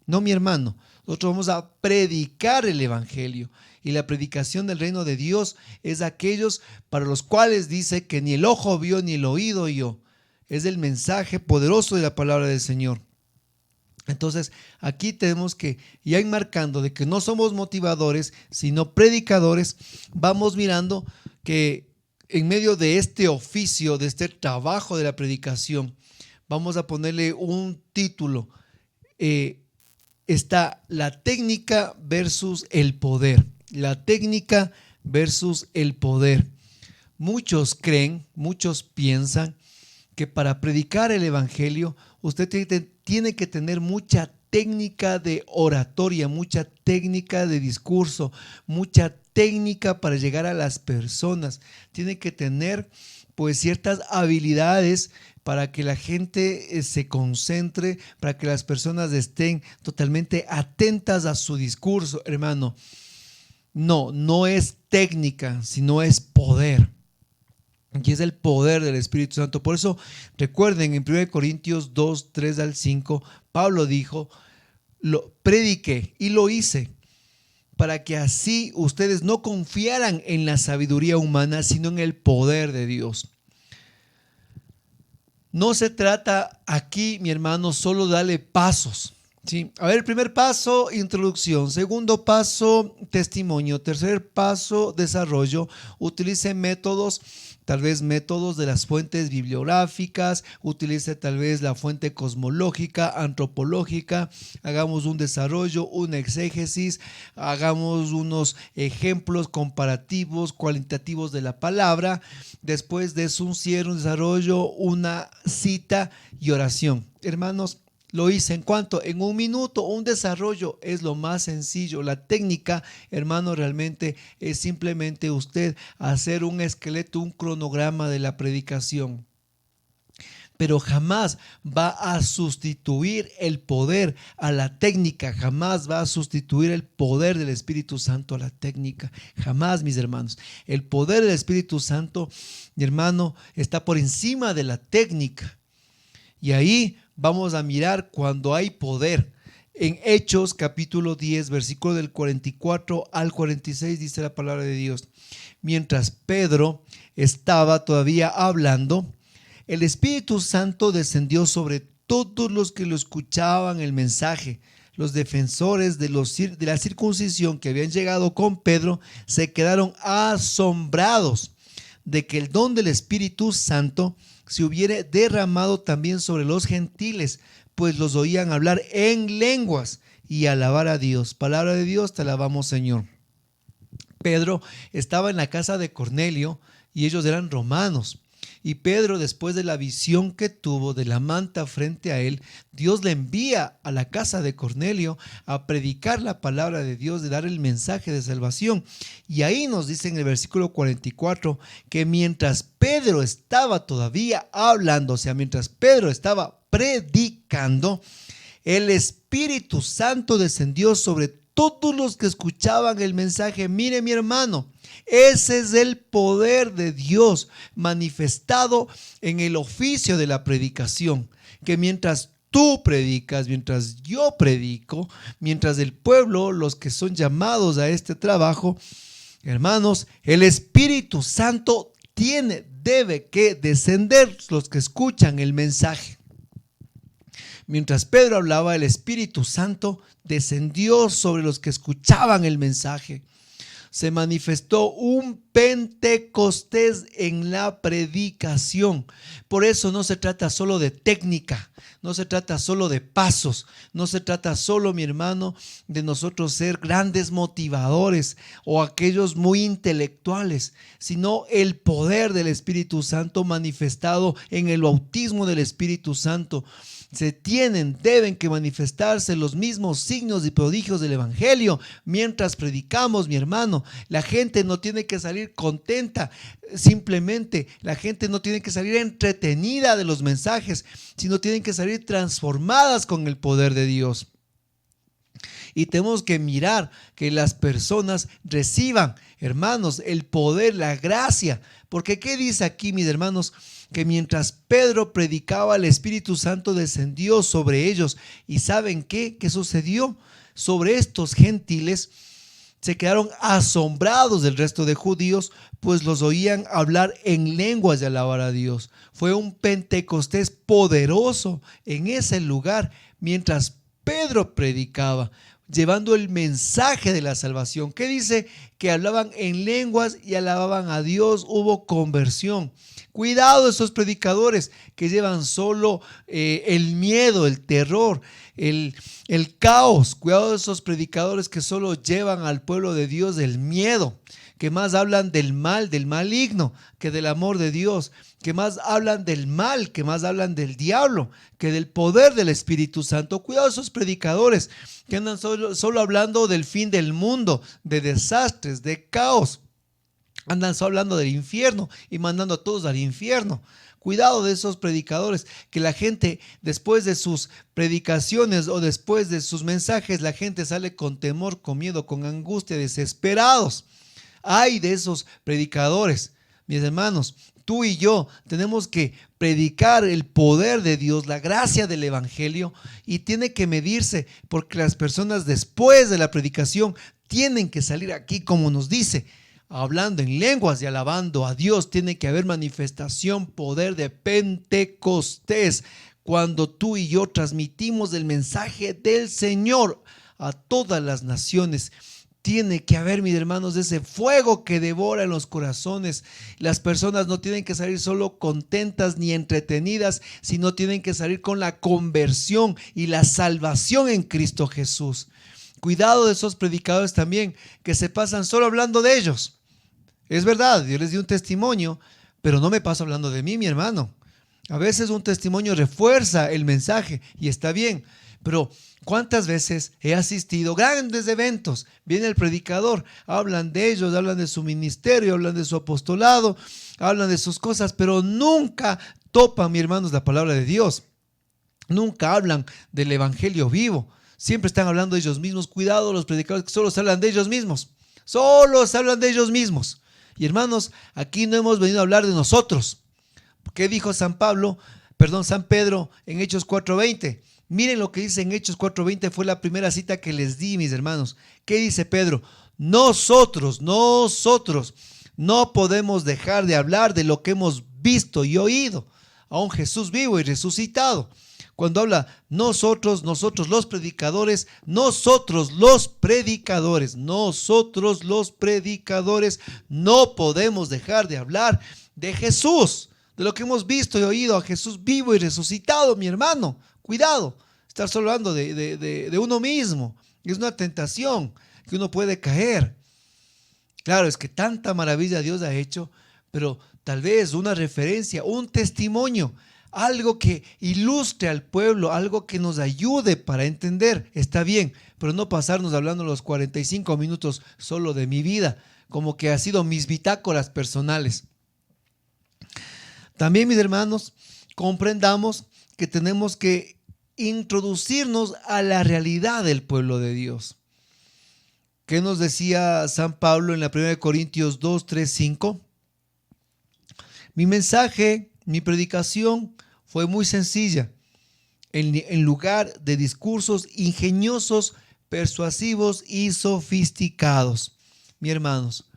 No, mi hermano. Nosotros vamos a predicar el Evangelio. Y la predicación del reino de Dios es aquellos para los cuales dice que ni el ojo vio ni el oído oyó. Es el mensaje poderoso de la palabra del Señor. Entonces, aquí tenemos que, ya enmarcando de que no somos motivadores, sino predicadores, vamos mirando que en medio de este oficio, de este trabajo de la predicación, vamos a ponerle un título. Está la técnica versus el poder. La técnica versus el poder. Muchos creen, muchos piensan que para predicar el Evangelio usted tiene que tener mucha técnica de oratoria, mucha técnica de discurso, mucha técnica para llegar a las personas. Tiene que tener pues ciertas habilidades para que la gente se concentre, para que las personas estén totalmente atentas a su discurso, hermano. No es técnica, sino es poder. Y es el poder del Espíritu Santo. Por eso recuerden en 1 Corintios 2, 3 al 5, Pablo dijo: lo prediqué y lo hice, para que así ustedes no confiaran en la sabiduría humana, sino en el poder de Dios. No se trata aquí, mi hermano, solo de darle pasos, Sí, a ver, primer paso, introducción. Segundo paso, testimonio. Tercer paso, desarrollo. Utilice métodos, tal vez métodos de las fuentes bibliográficas. Utilice tal vez la fuente cosmológica, antropológica. Hagamos un desarrollo, un exégesis. Hagamos unos ejemplos comparativos, cualitativos de la palabra. Después de eso, un cierre, un desarrollo, una cita y oración. Hermanos, lo hice en cuanto, en un minuto, un desarrollo es lo más sencillo. La técnica, hermano, realmente es simplemente usted hacer un esqueleto, un cronograma de la predicación. Pero jamás va a sustituir el poder a la técnica, jamás va a sustituir el poder del Espíritu Santo a la técnica, jamás, mis hermanos. El poder del Espíritu Santo, mi hermano, está por encima de la técnica. Y ahí vamos a mirar cuando hay poder. En Hechos capítulo 10, versículo del 44 al 46 dice la palabra de Dios. Mientras Pedro estaba todavía hablando, el Espíritu Santo descendió sobre todos los que lo escuchaban el mensaje. Los defensores de la circuncisión que habían llegado con Pedro se quedaron asombrados de que el don del Espíritu Santo se hubiera derramado también sobre los gentiles, pues los oían hablar en lenguas y alabar a Dios. Palabra de Dios, te alabamos, Señor. Pedro estaba en la casa de Cornelio y ellos eran romanos. Y Pedro, después de la visión que tuvo de la manta frente a él, Dios le envía a la casa de Cornelio a predicar la palabra de Dios, de dar el mensaje de salvación. Y ahí nos dice en el versículo 44 que mientras Pedro estaba todavía hablando, o sea, mientras Pedro estaba predicando, el Espíritu Santo descendió sobre todos los que escuchaban el mensaje. Mire, mi hermano, ese es el poder de Dios manifestado en el oficio de la predicación, que mientras tú predicas, mientras yo predico, mientras el pueblo, los que son llamados a este trabajo, hermanos, el Espíritu Santo debe que descender los que escuchan el mensaje. Mientras Pedro hablaba, el Espíritu Santo descendió sobre los que escuchaban el mensaje. Se manifestó un Pentecostés en la predicación. Por eso no se trata solo de técnica, no se trata solo de pasos, no se trata solo, mi hermano, de nosotros ser grandes motivadores o aquellos muy intelectuales, sino el poder del Espíritu Santo manifestado en el bautismo del Espíritu Santo. Deben que manifestarse los mismos signos y prodigios del Evangelio mientras predicamos, mi hermano. La gente no tiene que salir contenta, simplemente la gente no tiene que salir entretenida de los mensajes, sino tienen que salir transformadas con el poder de Dios. Y tenemos que mirar que las personas reciban, hermanos, el poder, la gracia. Porque ¿qué dice aquí, mis hermanos? Que mientras Pedro predicaba, el Espíritu Santo descendió sobre ellos. ¿Y saben qué? ¿Qué sucedió? Sobre estos gentiles se quedaron asombrados del resto de judíos, pues los oían hablar en lenguas y alabar a Dios. Fue un Pentecostés poderoso en ese lugar mientras Pedro predicaba, llevando el mensaje de la salvación. ¿Qué dice? Que hablaban en lenguas y alababan a Dios. Hubo conversión. Cuidado de esos predicadores que llevan solo el miedo, el terror, el caos. Cuidado de esos predicadores que solo llevan al pueblo de Dios el miedo, que más hablan del mal, del maligno, que del amor de Dios, que más hablan del mal, que más hablan del diablo, que del poder del Espíritu Santo. Cuidado de esos predicadores que andan solo hablando del fin del mundo, de desastres, de caos. Andan solo hablando del infierno y mandando a todos al infierno. Cuidado de esos predicadores, que la gente después de sus predicaciones o después de sus mensajes, la gente sale con temor, con miedo, con angustia, desesperados. Ay de esos predicadores, mis hermanos. Tú y yo tenemos que predicar el poder de Dios, la gracia del Evangelio, y tiene que medirse, porque las personas después de la predicación tienen que salir aquí, como nos dice, hablando en lenguas y alabando a Dios. Tiene que haber manifestación, poder de Pentecostés. cuando tú y yo transmitimos el mensaje del Señor a todas las naciones. Tiene que haber, mis hermanos, ese fuego que devora en los corazones. Las personas no tienen que salir solo contentas ni entretenidas, sino tienen que salir con la conversión y la salvación en Cristo Jesús. Cuidado de esos predicadores también que se pasan solo hablando de ellos. Es verdad, yo les di un testimonio, pero no me paso hablando de mí, mi hermano. A veces un testimonio refuerza el mensaje y está bien, pero ¿cuántas veces he asistido a grandes eventos? Viene el predicador, hablan de ellos, hablan de su ministerio, hablan de su apostolado, hablan de sus cosas, pero nunca topan, mis hermanos, la palabra de Dios. Nunca hablan del evangelio vivo. Siempre están hablando de ellos mismos. Cuidado los predicadores que solo se hablan de ellos mismos. Solo se hablan de ellos mismos. Y hermanos, aquí no hemos venido a hablar de nosotros. ¿Qué dijo San Pedro en Hechos 4:20? Miren lo que dice en Hechos 4:20, fue la primera cita que les di, mis hermanos. ¿Qué dice Pedro? Nosotros no podemos dejar de hablar de lo que hemos visto y oído a un Jesús vivo y resucitado. Cuando habla nosotros los predicadores, nosotros los predicadores no podemos dejar de hablar de Jesús, de lo que hemos visto y oído a Jesús vivo y resucitado, mi hermano. Cuidado, estar solo hablando de uno mismo. Es una tentación que uno puede caer. Claro, es que tanta maravilla Dios ha hecho, pero tal vez una referencia, un testimonio, algo que ilustre al pueblo, algo que nos ayude para entender, está bien, pero no pasarnos hablando los 45 minutos solo de mi vida, como que ha sido mis bitácoras personales. También, mis hermanos, comprendamos que tenemos que introducirnos a la realidad del pueblo de Dios. ¿Qué nos decía San Pablo en la 1 Corintios 2, 3, 5? Mi mensaje, mi predicación fue muy sencilla. En lugar de discursos ingeniosos, persuasivos y sofisticados. Mis hermanos,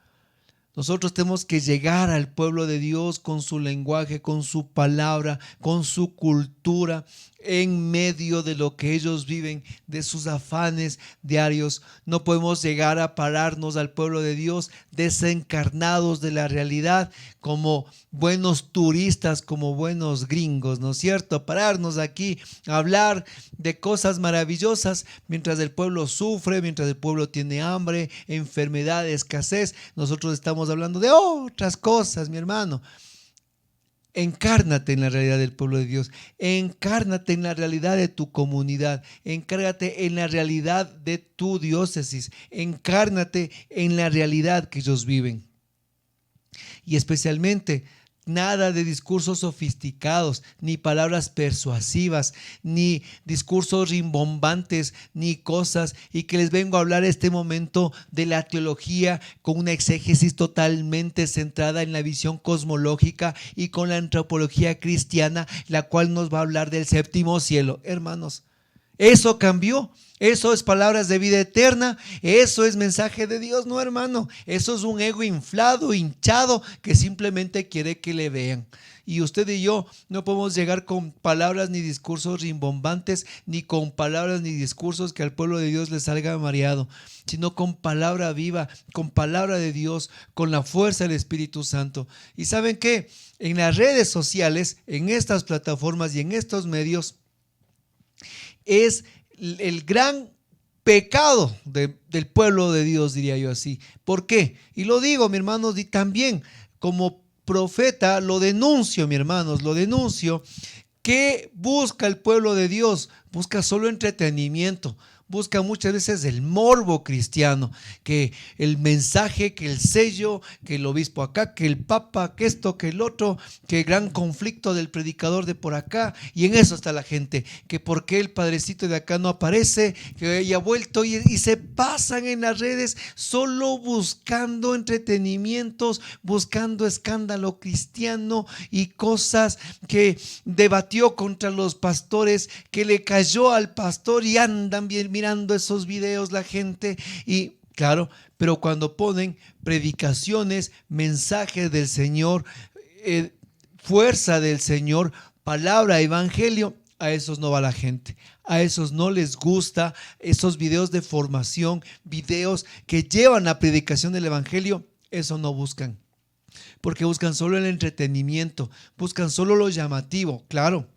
nosotros tenemos que llegar al pueblo de Dios con su lenguaje, con su palabra, con su cultura, en medio de lo que ellos viven, de sus afanes diarios. No podemos llegar a pararnos al pueblo de Dios desencarnados de la realidad, como buenos turistas, como buenos gringos, ¿no es cierto? Pararnos aquí a hablar de cosas maravillosas mientras el pueblo sufre, mientras el pueblo tiene hambre, enfermedad, escasez. Nosotros estamos hablando de otras cosas, mi hermano. Encárnate en la realidad del pueblo de Dios, encárnate en la realidad de tu comunidad, encárnate en la realidad de tu diócesis, encárnate en la realidad que ellos viven. Y especialmente, nada de discursos sofisticados, ni palabras persuasivas, ni discursos rimbombantes, ni cosas. Y que les vengo a hablar este momento de la teología con una exégesis totalmente centrada en la visión cosmológica y con la antropología cristiana, la cual nos va a hablar del séptimo cielo. Hermanos, eso cambió. Eso es palabras de vida eterna. Eso es mensaje de Dios, no, hermano. Eso es un ego inflado, hinchado, que simplemente quiere que le vean. Y usted y yo no podemos llegar con palabras ni discursos rimbombantes, ni con palabras ni discursos que al pueblo de Dios le salga mareado, sino con palabra viva, con palabra de Dios, con la fuerza del Espíritu Santo. ¿Y saben qué? En las redes sociales, en estas plataformas y en estos medios, es el gran pecado del pueblo de Dios, diría yo así. ¿Por qué? Y lo digo, mi hermanos, y también como profeta lo denuncio, mi hermanos, lo denuncio. ¿Qué busca el pueblo de Dios? Busca solo entretenimiento. Busca muchas veces el morbo cristiano, que el mensaje, que el sello, que el obispo acá, que el papa, que esto, que el otro, que el gran conflicto del predicador de por acá. Y en eso está la gente, que por qué el padrecito de acá no aparece, que haya vuelto, y se pasan en las redes solo buscando entretenimientos, buscando escándalo cristiano y cosas que debatió contra los pastores, que le cayó al pastor, y andan bien mirando esos videos la gente. Y claro, pero cuando ponen predicaciones, mensajes del Señor, fuerza del Señor, palabra, evangelio, a esos no va la gente. A esos no les gusta esos videos de formación, videos que llevan a predicación del evangelio. Eso no buscan, porque buscan solo el entretenimiento, buscan solo lo llamativo. Claro,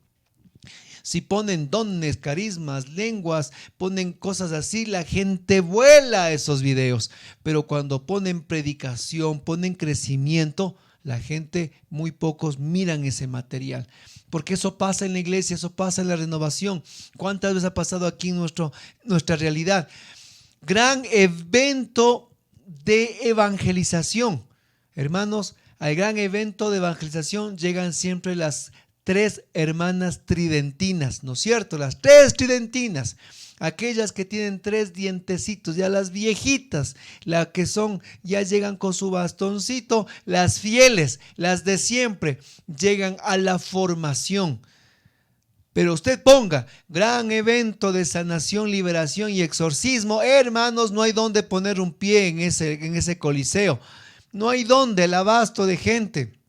si ponen dones, carismas, lenguas, ponen cosas así, la gente vuela a esos videos. Pero cuando ponen predicación, ponen crecimiento, la gente, muy pocos miran ese material. Porque eso pasa en la iglesia, eso pasa en la renovación. ¿Cuántas veces ha pasado aquí en nuestra realidad? Gran evento de evangelización. Hermanos, al gran evento de evangelización llegan siempre las 3 hermanas tridentinas, ¿no es cierto? Las 3 tridentinas, aquellas que tienen 3 dientecitos, ya las viejitas, las que son, ya llegan con su bastoncito, las fieles, las de siempre, llegan a la formación. Pero usted ponga gran evento de sanación, liberación y exorcismo, hermanos, no hay donde poner un pie en ese coliseo. No hay donde, el abasto de gente.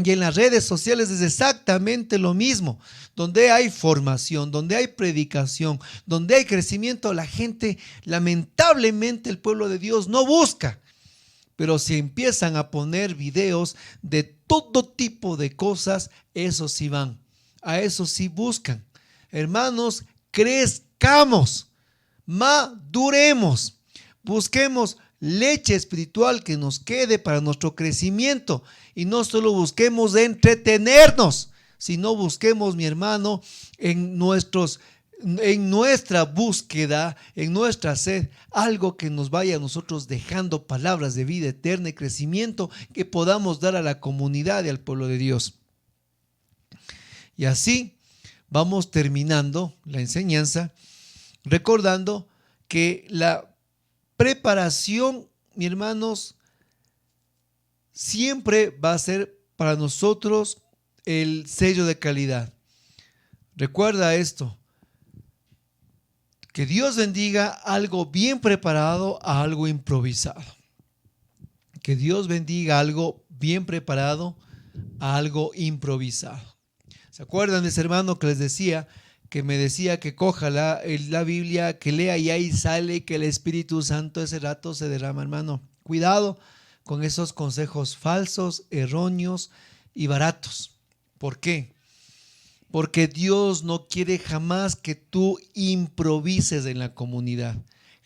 Y en las redes sociales es exactamente lo mismo. Donde hay formación, donde hay predicación, donde hay crecimiento, la gente, lamentablemente el pueblo de Dios no busca. Pero si empiezan a poner videos de todo tipo de cosas, esos sí van. A eso sí buscan. Hermanos, crezcamos, maduremos, busquemos leche espiritual que nos quede para nuestro crecimiento y no solo busquemos entretenernos, sino busquemos, mi hermano, en nuestra búsqueda, en nuestra sed, algo que nos vaya a nosotros dejando palabras de vida eterna y crecimiento que podamos dar a la comunidad y al pueblo de Dios. Y así vamos terminando la enseñanza, recordando que la preparación, mis hermanos, siempre va a ser para nosotros el sello de calidad. Recuerda esto, que Dios bendiga algo bien preparado a algo improvisado. Que Dios bendiga algo bien preparado a algo improvisado. ¿Se acuerdan de ese hermano que les decía, que me decía que coja la Biblia, que lea y ahí sale que el Espíritu Santo ese rato se derrama, hermano? Cuidado con esos consejos falsos, erróneos y baratos. ¿Por qué? Porque Dios no quiere jamás que tú improvises en la comunidad.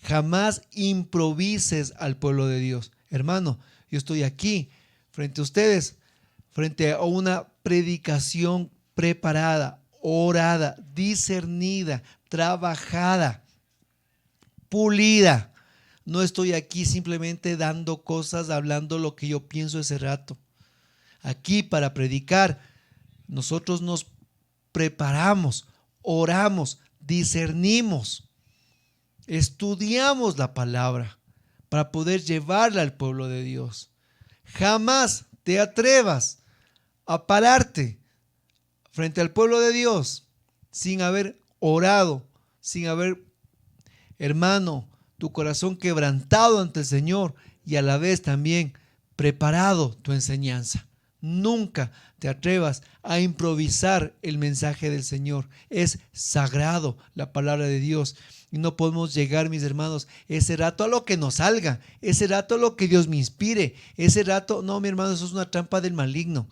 Jamás improvises al pueblo de Dios. Hermano, yo estoy aquí frente a ustedes, frente a una predicación preparada, orada, discernida, trabajada, pulida. No estoy aquí simplemente dando cosas, hablando lo que yo pienso ese rato. Aquí para predicar, nosotros nos preparamos, oramos, discernimos, estudiamos la palabra para poder llevarla al pueblo de Dios. Jamás te atrevas a pararte frente al pueblo de Dios sin haber orado, sin haber, hermano, tu corazón quebrantado ante el Señor y a la vez también preparado tu enseñanza. Nunca te atrevas a improvisar el mensaje del Señor. Es sagrado la palabra de Dios. Y no podemos llegar, mis hermanos, ese rato a lo que nos salga, ese rato a lo que Dios me inspire, ese rato, no, mi hermano, eso es una trampa del maligno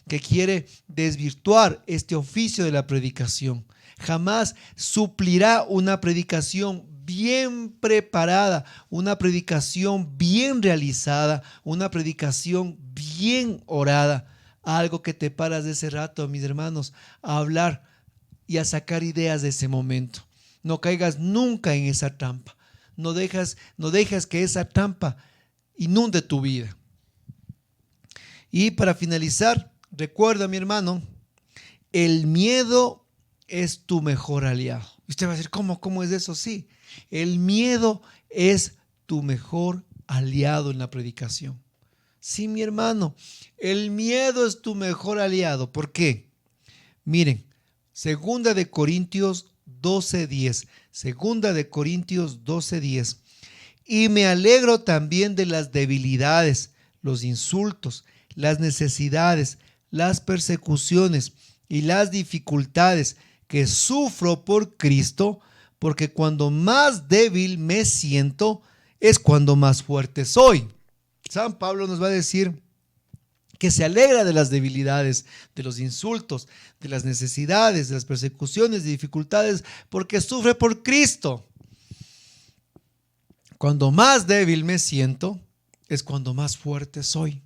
que quiere desvirtuar este oficio de la predicación. Jamás suplirá una predicación bien preparada, una predicación bien realizada, una predicación bien orada. Algo que te paras de ese rato, mis hermanos, a hablar y a sacar ideas de ese momento. No caigas nunca en esa trampa. No dejas que esa trampa inunde tu vida. Y para finalizar, recuerda, mi hermano, el miedo es tu mejor aliado. Y usted va a decir, ¿cómo es eso? Sí, el miedo es tu mejor aliado en la predicación. Sí, mi hermano, el miedo es tu mejor aliado. ¿Por qué? Miren, 2 de Corintios 12:10. 2 de Corintios 12:10. Y me alegro también de las debilidades, los insultos, las necesidades, las persecuciones y las dificultades que sufro por Cristo, porque cuando más débil me siento, es cuando más fuerte soy. San Pablo nos va a decir que se alegra de las debilidades, de los insultos, de las necesidades, de las persecuciones, de dificultades, porque sufre por Cristo. Cuando más débil me siento, es cuando más fuerte soy.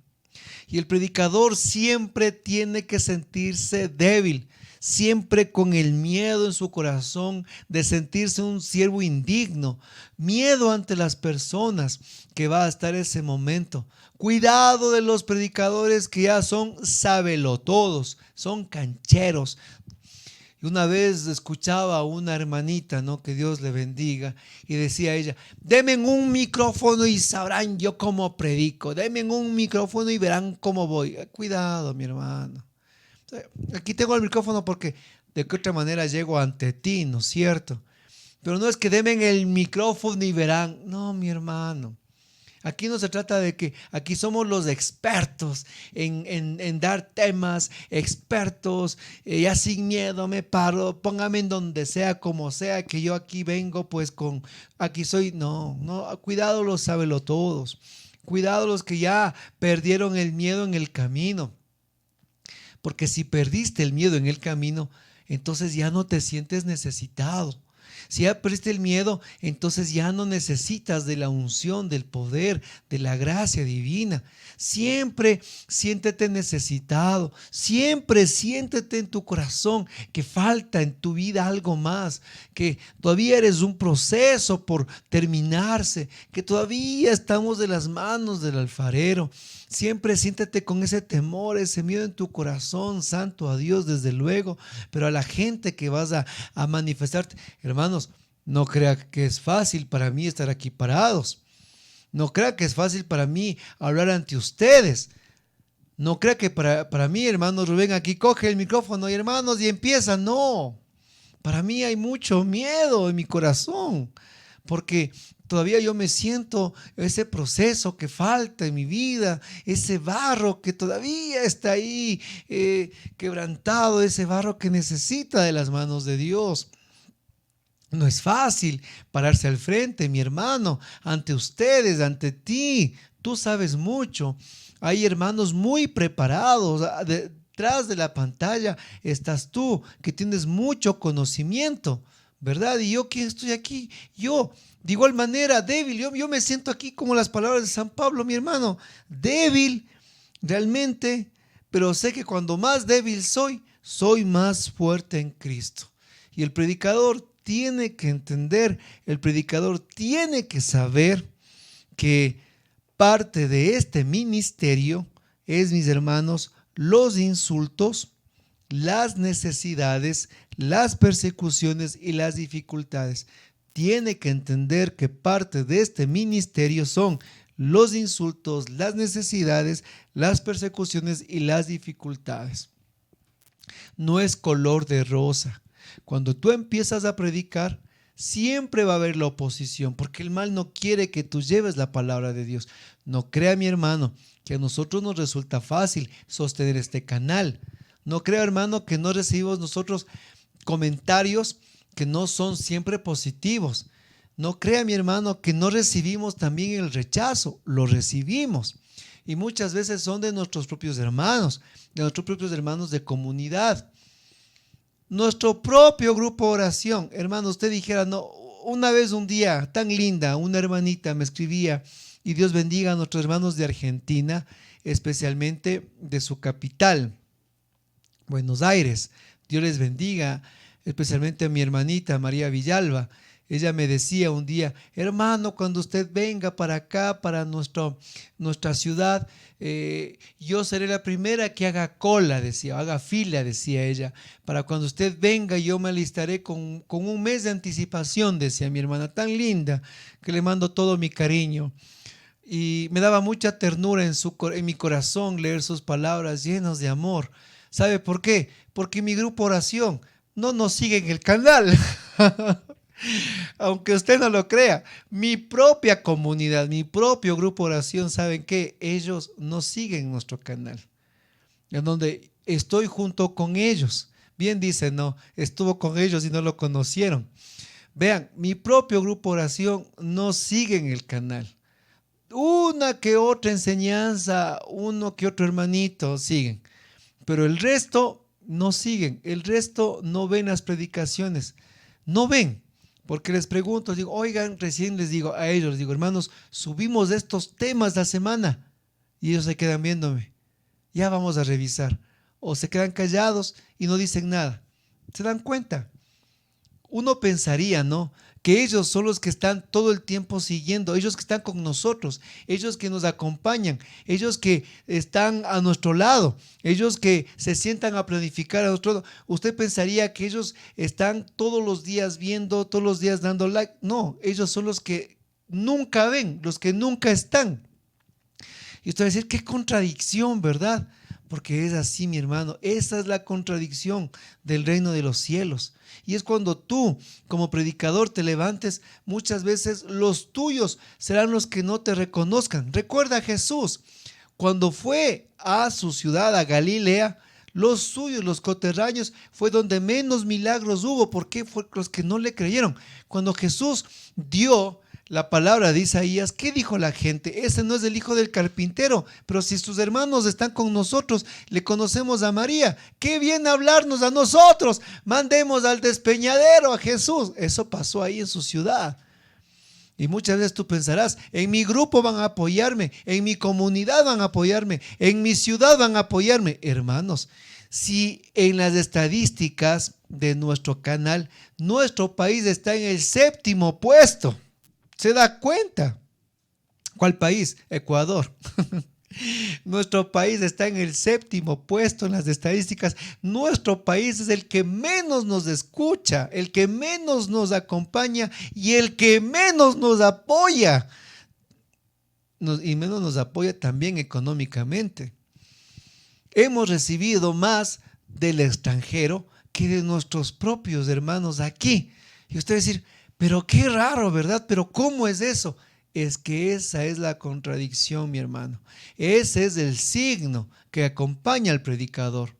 Y el predicador siempre tiene que sentirse débil, siempre con el miedo en su corazón de sentirse un siervo indigno, miedo ante las personas que va a estar ese momento. Cuidado de los predicadores que ya son sabelotodos, son cancheros. Y una vez escuchaba a una hermanita, ¿no? Que Dios le bendiga, y decía ella: denme un micrófono y sabrán yo cómo predico, denme un micrófono y verán cómo voy. Cuidado, mi hermano. Aquí tengo el micrófono porque de qué otra manera llego ante ti, ¿no es cierto? Pero no es que denme el micrófono y verán. No, mi hermano. Aquí no se trata de que aquí somos los expertos en dar temas, expertos, ya sin miedo me paro, póngame en donde sea, como sea, que yo aquí vengo pues con, aquí soy, no, cuidado los sabelotodos, cuidado los que ya perdieron el miedo en el camino, porque si perdiste el miedo en el camino, entonces ya no te sientes necesitado. Si ya perdiste el miedo, entonces ya no necesitas de la unción, del poder, de la gracia divina. Siempre siéntete necesitado, siempre siéntete en tu corazón que falta en tu vida algo más, que todavía eres un proceso por terminarse, que todavía estamos de las manos del alfarero. Siempre siéntete con ese temor, ese miedo en tu corazón, santo a Dios desde luego, pero a la gente que vas a manifestarte. Hermanos, no crea que es fácil para mí estar aquí parados. No crea que es fácil para mí hablar ante ustedes. No crea que para mí, hermano Rubén, aquí coge el micrófono y hermanos y empieza. No, para mí hay mucho miedo en mi corazón, porque todavía yo me siento ese proceso que falta en mi vida, ese barro que todavía está ahí quebrantado, ese barro que necesita de las manos de Dios. No es fácil pararse al frente, mi hermano, ante ustedes, ante ti. Tú sabes mucho. Hay hermanos muy preparados. Detrás de la pantalla estás tú, que tienes mucho conocimiento, ¿verdad? Y yo que estoy aquí, yo de igual manera débil. Yo me siento aquí como las palabras de San Pablo, mi hermano, débil realmente, pero sé que cuando más débil soy más fuerte en Cristo. Y el predicador tiene que entender, el predicador tiene que saber que parte de este ministerio es, mis hermanos, los insultos, las necesidades, las persecuciones y las dificultades. Tiene que entender que parte de este ministerio son los insultos, las necesidades, las persecuciones y las dificultades. No es color de rosa. Cuando tú empiezas a predicar, siempre va a haber la oposición, porque el mal no quiere que tú lleves la palabra de Dios. No crea, mi hermano, que a nosotros nos resulta fácil sostener este canal. No crea, hermano, que no recibimos nosotros comentarios que no son siempre positivos. No crea, mi hermano, que no recibimos también el rechazo. Lo recibimos. Y muchas veces son de nuestros propios hermanos de comunidad. Nuestro propio grupo de oración, hermano, usted dijera, no, una vez un día tan linda, una hermanita me escribía, y Dios bendiga a nuestros hermanos de Argentina, especialmente de su capital, Buenos Aires. Dios les bendiga, especialmente a mi hermanita María Villalba. Ella me decía un día: hermano, cuando usted venga para acá, para nuestra ciudad, yo seré la primera que haga cola, decía, haga fila, decía ella, para cuando usted venga yo me alistaré con un mes de anticipación, decía mi hermana, tan linda, que le mando todo mi cariño. Y me daba mucha ternura en mi corazón leer sus palabras llenas de amor. ¿Sabe por qué? Porque mi grupo oración no nos sigue en el canal. Aunque usted no lo crea, mi propia comunidad, mi propio grupo oración, ¿saben qué? Ellos no siguen nuestro canal, en donde estoy junto con ellos, Bien dice, no, estuvo con ellos y no lo conocieron. Vean, mi propio grupo oración no sigue en el canal. Una que otra enseñanza, uno que otro hermanito siguen, pero el resto no siguen, el resto no ven las predicaciones, no ven, porque les pregunto, digo, oigan, recién les digo a ellos, les digo, hermanos, subimos estos temas la semana, y ellos se quedan viéndome, ya vamos a revisar, o se quedan callados y no dicen nada, ¿se dan cuenta? Uno pensaría, ¿no? Que ellos son los que están todo el tiempo siguiendo, ellos que están con nosotros, ellos que nos acompañan, ellos que están a nuestro lado, ellos que se sientan a planificar a nuestro lado. Usted pensaría que ellos están todos los días viendo, todos los días dando like. No, ellos son los que nunca ven, los que nunca están. Y usted va a decir, qué contradicción, ¿verdad? Porque es así, mi hermano. Esa es la contradicción del reino de los cielos. Y es cuando tú, como predicador, te levantes, muchas veces los tuyos serán los que no te reconozcan. Recuerda a Jesús, cuando fue a su ciudad, a Galilea, los suyos, los coterráneos, fue donde menos milagros hubo. ¿Por qué? Fue los que no le creyeron. Cuando Jesús dio la palabra de Isaías, ¿qué dijo la gente? Ese no es el hijo del carpintero, pero si sus hermanos están con nosotros, le conocemos a María, qué bien hablarnos a nosotros, mandemos al despeñadero a Jesús. Eso pasó ahí en su ciudad. Y muchas veces tú pensarás, en mi grupo van a apoyarme, en mi comunidad van a apoyarme, en mi ciudad van a apoyarme. Hermanos, si en las estadísticas de nuestro canal, nuestro país está en el 7º puesto, ¿se da cuenta? ¿Cuál país? Ecuador. Nuestro país está en el 7º puesto en las estadísticas. Nuestro país es el que menos nos escucha, el que menos nos acompaña y el que menos nos apoya. Y menos nos apoya también económicamente. Hemos recibido más del extranjero que de nuestros propios hermanos aquí. Y usted va a decir, pero qué raro, ¿verdad? Pero ¿cómo es eso? Es que esa es la contradicción, mi hermano. Ese es el signo que acompaña al predicador.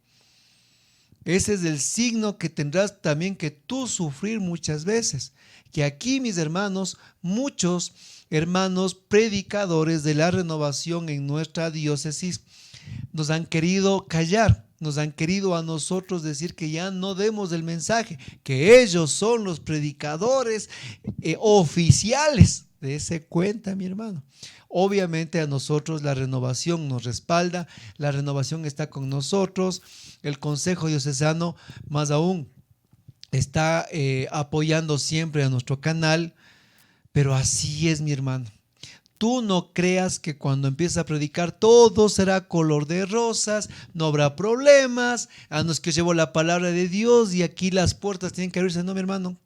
Ese es el signo que tendrás también que tú sufrir muchas veces. Que aquí, mis hermanos, muchos hermanos predicadores de la renovación en nuestra diócesis nos han querido callar. Nos han querido a nosotros decir que ya no demos el mensaje, que ellos son los predicadores oficiales. Dese cuenta, mi hermano. Obviamente a nosotros la renovación nos respalda, la renovación está con nosotros, el Consejo Diocesano más aún está apoyando siempre a nuestro canal, pero así es, mi hermano. Tú no creas que cuando empieza a predicar todo será color de rosas, no habrá problemas, a los que llevo la palabra de Dios y aquí las puertas tienen que abrirse. No, mi hermano.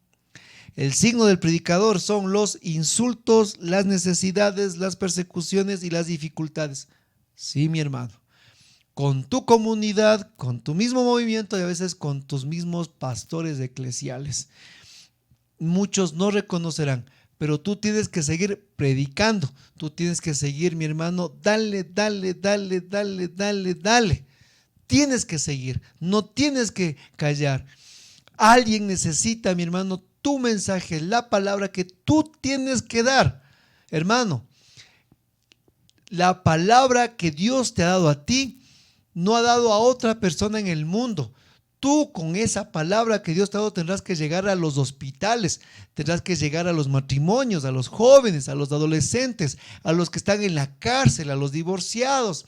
El signo del predicador son los insultos, las necesidades, las persecuciones y las dificultades. Sí, mi hermano. Con tu comunidad, con tu mismo movimiento y a veces con tus mismos pastores eclesiales. Muchos no reconocerán, pero tú tienes que seguir predicando, tú tienes que seguir, mi hermano, dale. Tienes que seguir, no tienes que callar. Alguien necesita, mi hermano, tu mensaje, la palabra que tú tienes que dar. Hermano, la palabra que Dios te ha dado a ti, no ha dado a otra persona en el mundo. Tú con esa palabra que Dios te ha dado tendrás que llegar a los hospitales, tendrás que llegar a los matrimonios, a los jóvenes, a los adolescentes, a los que están en la cárcel, a los divorciados,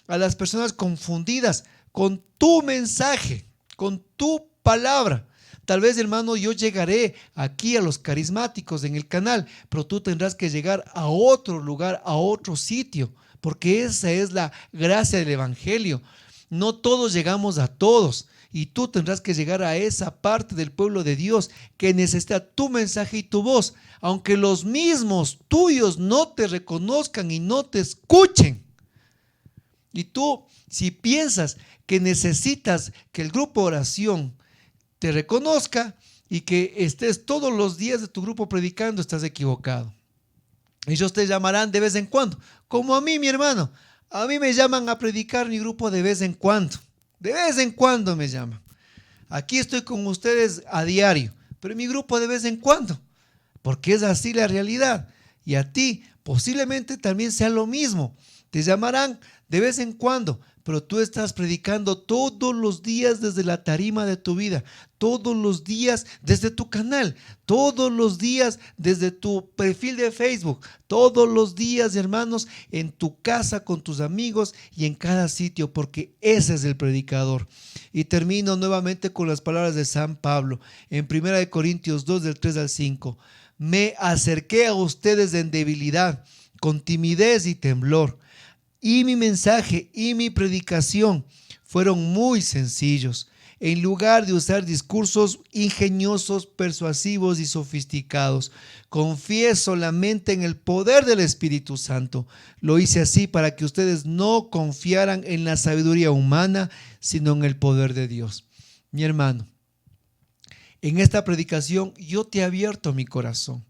a las personas confundidas, con tu mensaje, con tu palabra. Tal vez, hermano, yo llegaré aquí a los carismáticos en el canal, pero tú tendrás que llegar a otro lugar, a otro sitio, porque esa es la gracia del evangelio. No todos llegamos a todos. Y tú tendrás que llegar a esa parte del pueblo de Dios que necesita tu mensaje y tu voz, aunque los mismos tuyos no te reconozcan y no te escuchen. Y tú, si piensas que necesitas que el grupo de oración te reconozca y que estés todos los días de tu grupo predicando, estás equivocado. Ellos te llamarán de vez en cuando, como a mí, mi hermano. A mí me llaman a predicar mi grupo de vez en cuando. De vez en cuando me llaman. Aquí estoy con ustedes a diario, pero en mi grupo de vez en cuando, porque es así la realidad. Y a ti posiblemente también sea lo mismo. Te llamarán de vez en cuando, pero tú estás predicando todos los días desde la tarima de tu vida, todos los días desde tu canal, todos los días desde tu perfil de Facebook, todos los días, hermanos, en tu casa con tus amigos y en cada sitio, porque ese es el predicador. Y termino nuevamente con las palabras de San Pablo en 1 Corintios 2 del 3 al 5. Me acerqué a ustedes en debilidad, con timidez y temblor. Y mi mensaje y mi predicación fueron muy sencillos. En lugar de usar discursos ingeniosos, persuasivos y sofisticados, confié solamente en el poder del Espíritu Santo. Lo hice así para que ustedes no confiaran en la sabiduría humana, sino en el poder de Dios. Mi hermano, en esta predicación yo te he abierto mi corazón.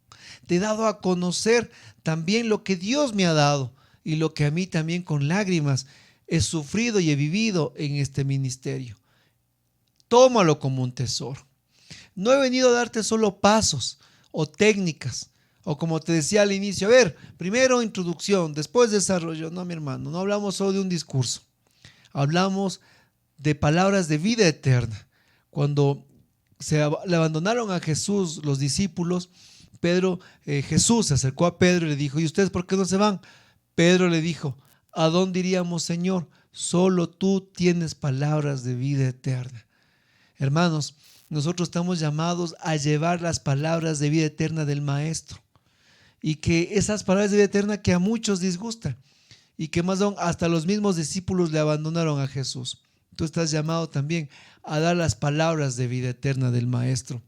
Te he dado a conocer también lo que Dios me ha dado y lo que a mí también con lágrimas he sufrido y he vivido en este ministerio. Tómalo como un tesoro. No he venido a darte solo pasos o técnicas, o como te decía al inicio, a ver, primero introducción, después desarrollo. No, mi hermano, no hablamos solo de un discurso. Hablamos de palabras de vida eterna. Cuando le abandonaron a Jesús los discípulos, Jesús se acercó a Pedro y le dijo, ¿y ustedes por qué no se van? Pedro le dijo, ¿a dónde iríamos, Señor? Solo tú tienes palabras de vida eterna. Hermanos, nosotros estamos llamados a llevar las palabras de vida eterna del Maestro, y que esas palabras de vida eterna que a muchos disgustan y que más aún hasta los mismos discípulos le abandonaron a Jesús. Tú estás llamado también a dar las palabras de vida eterna del Maestro,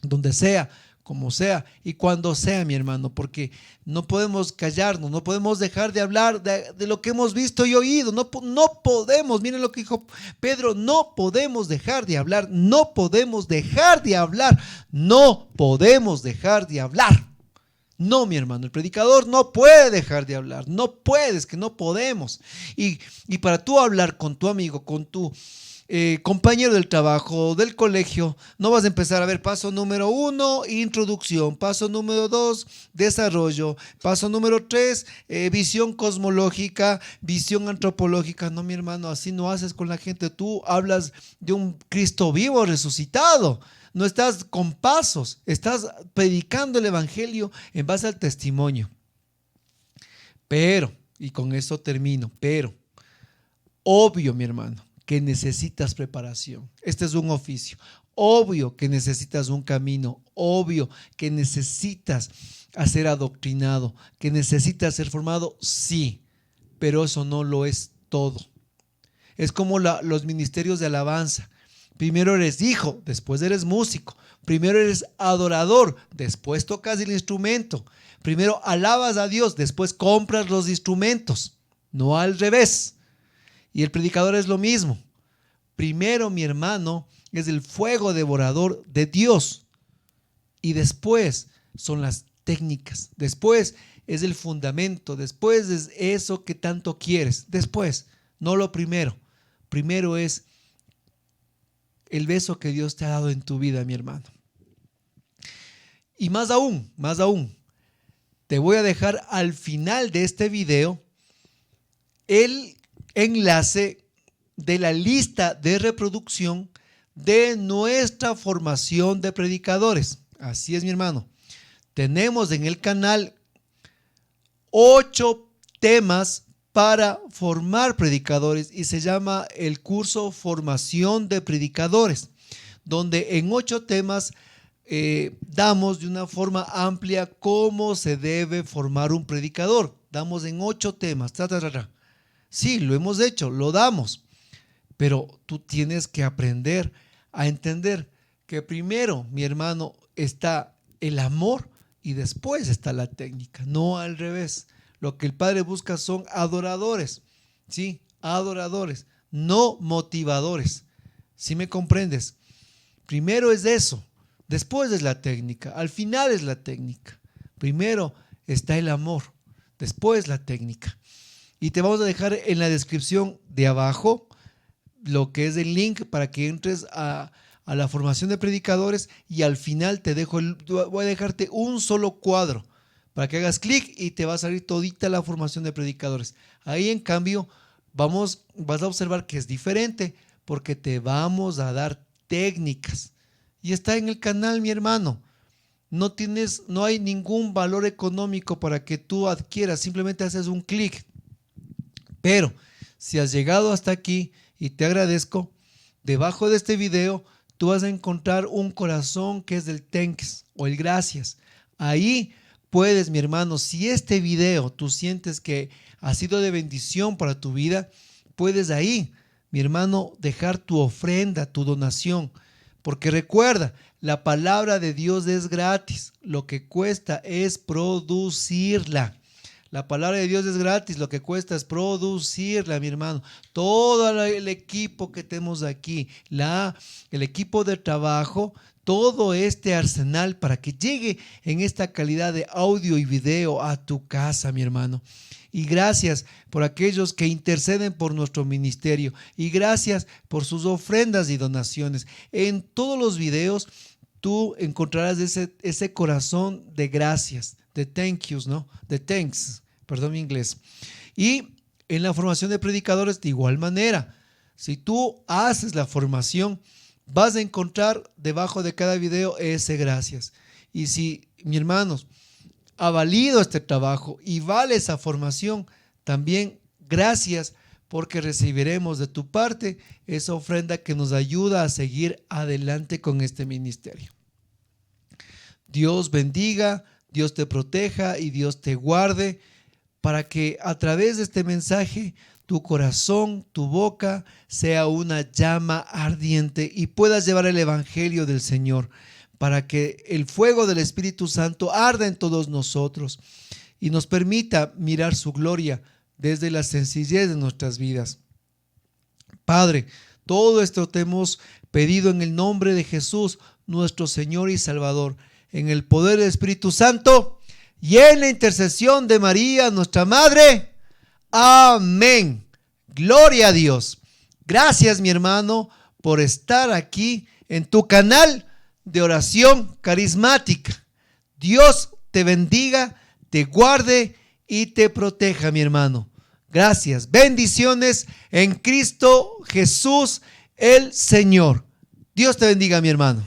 donde sea, como sea y cuando sea, mi hermano, porque no podemos callarnos, no podemos dejar de hablar de lo que hemos visto y oído. No podemos, miren lo que dijo Pedro, no podemos dejar de hablar, no podemos dejar de hablar, no podemos dejar de hablar. No, mi hermano, el predicador no puede dejar de hablar, no puedes, que no podemos. Y para tú hablar con tu amigo, con tu compañero del trabajo, del colegio, no vas a empezar a ver paso número 1, introducción, paso número 2, desarrollo, paso número 3, visión cosmológica, visión antropológica. No, mi hermano, así no haces con la gente. Tú hablas de un Cristo vivo, resucitado. No estás con pasos, estás predicando el evangelio en base al testimonio. Pero, y con esto termino, pero, obvio, mi hermano, que necesitas preparación. Este es un oficio. Obvio que necesitas un camino. Obvio que necesitas ser adoctrinado, que necesitas ser formado, sí, pero eso no lo es todo. Es como los ministerios de alabanza. Primero eres hijo, después eres músico. Primero eres adorador, después tocas el instrumento. Primero alabas a Dios, después compras los instrumentos. No al revés. Y el predicador es lo mismo. Primero, mi hermano, es el fuego devorador de Dios. Y después son las técnicas. Después es el fundamento. Después es eso que tanto quieres. Después, no lo primero. Primero es el beso que Dios te ha dado en tu vida, mi hermano. Y más aún, te voy a dejar al final de este video el enlace de la lista de reproducción de nuestra formación de predicadores. Así es, mi hermano. Tenemos en el canal 8 temas para formar predicadores y se llama el curso Formación de Predicadores, donde en 8 temas damos de una forma amplia cómo se debe formar un predicador. Damos en 8 temas. Sí, lo hemos hecho, lo damos, pero tú tienes que aprender a entender que primero, mi hermano, está el amor y después está la técnica, no al revés. Lo que el Padre busca son adoradores, ¿sí? Adoradores, no motivadores. ¿Sí me comprendes? Primero es eso, después es la técnica, al final es la técnica. Primero está el amor, después la técnica. Y te vamos a dejar en la descripción de abajo lo que es el link para que entres a la formación de predicadores, y al final voy a dejarte un solo cuadro para que hagas clic y te va a salir todita la formación de predicadores. Ahí en cambio vas a observar que es diferente porque te vamos a dar técnicas y está en el canal, mi hermano. No hay ningún valor económico para que tú adquieras, simplemente haces un clic. Pero si has llegado hasta aquí, y te agradezco, debajo de este video tú vas a encontrar un corazón que es del thanks o el gracias. Ahí puedes, mi hermano, si este video tú sientes que ha sido de bendición para tu vida, puedes ahí, mi hermano, dejar tu ofrenda, tu donación. Porque recuerda, la palabra de Dios es gratis, lo que cuesta es producirla. La palabra de Dios es gratis, lo que cuesta es producirla, mi hermano. Todo el equipo que tenemos aquí, el equipo de trabajo, todo este arsenal para que llegue en esta calidad de audio y video a tu casa, mi hermano. Y gracias por aquellos que interceden por nuestro ministerio. Y gracias por sus ofrendas y donaciones. En todos los videos tú encontrarás ese corazón de gracias, de thank yous, ¿no? De thanks, perdón mi inglés. Y en la formación de predicadores de igual manera. Si tú haces la formación, vas a encontrar debajo de cada video ese gracias. Y si, mi hermanos, ha valido este trabajo y vale esa formación, también gracias, porque recibiremos de tu parte esa ofrenda que nos ayuda a seguir adelante con este ministerio. Dios bendiga, Dios te proteja y Dios te guarde, para que a través de este mensaje tu corazón, tu boca sea una llama ardiente y puedas llevar el evangelio del Señor, para que el fuego del Espíritu Santo arda en todos nosotros y nos permita mirar su gloria desde la sencillez de nuestras vidas. Padre, todo esto te hemos pedido en el nombre de Jesús, nuestro Señor y Salvador, en el poder del Espíritu Santo y en la intercesión de María, nuestra Madre. Amén. Gloria a Dios. Gracias, mi hermano, por estar aquí en tu canal de oración carismática. Dios te bendiga, te guarde y te proteja, mi hermano. Gracias. Bendiciones en Cristo Jesús, el Señor. Dios te bendiga, mi hermano.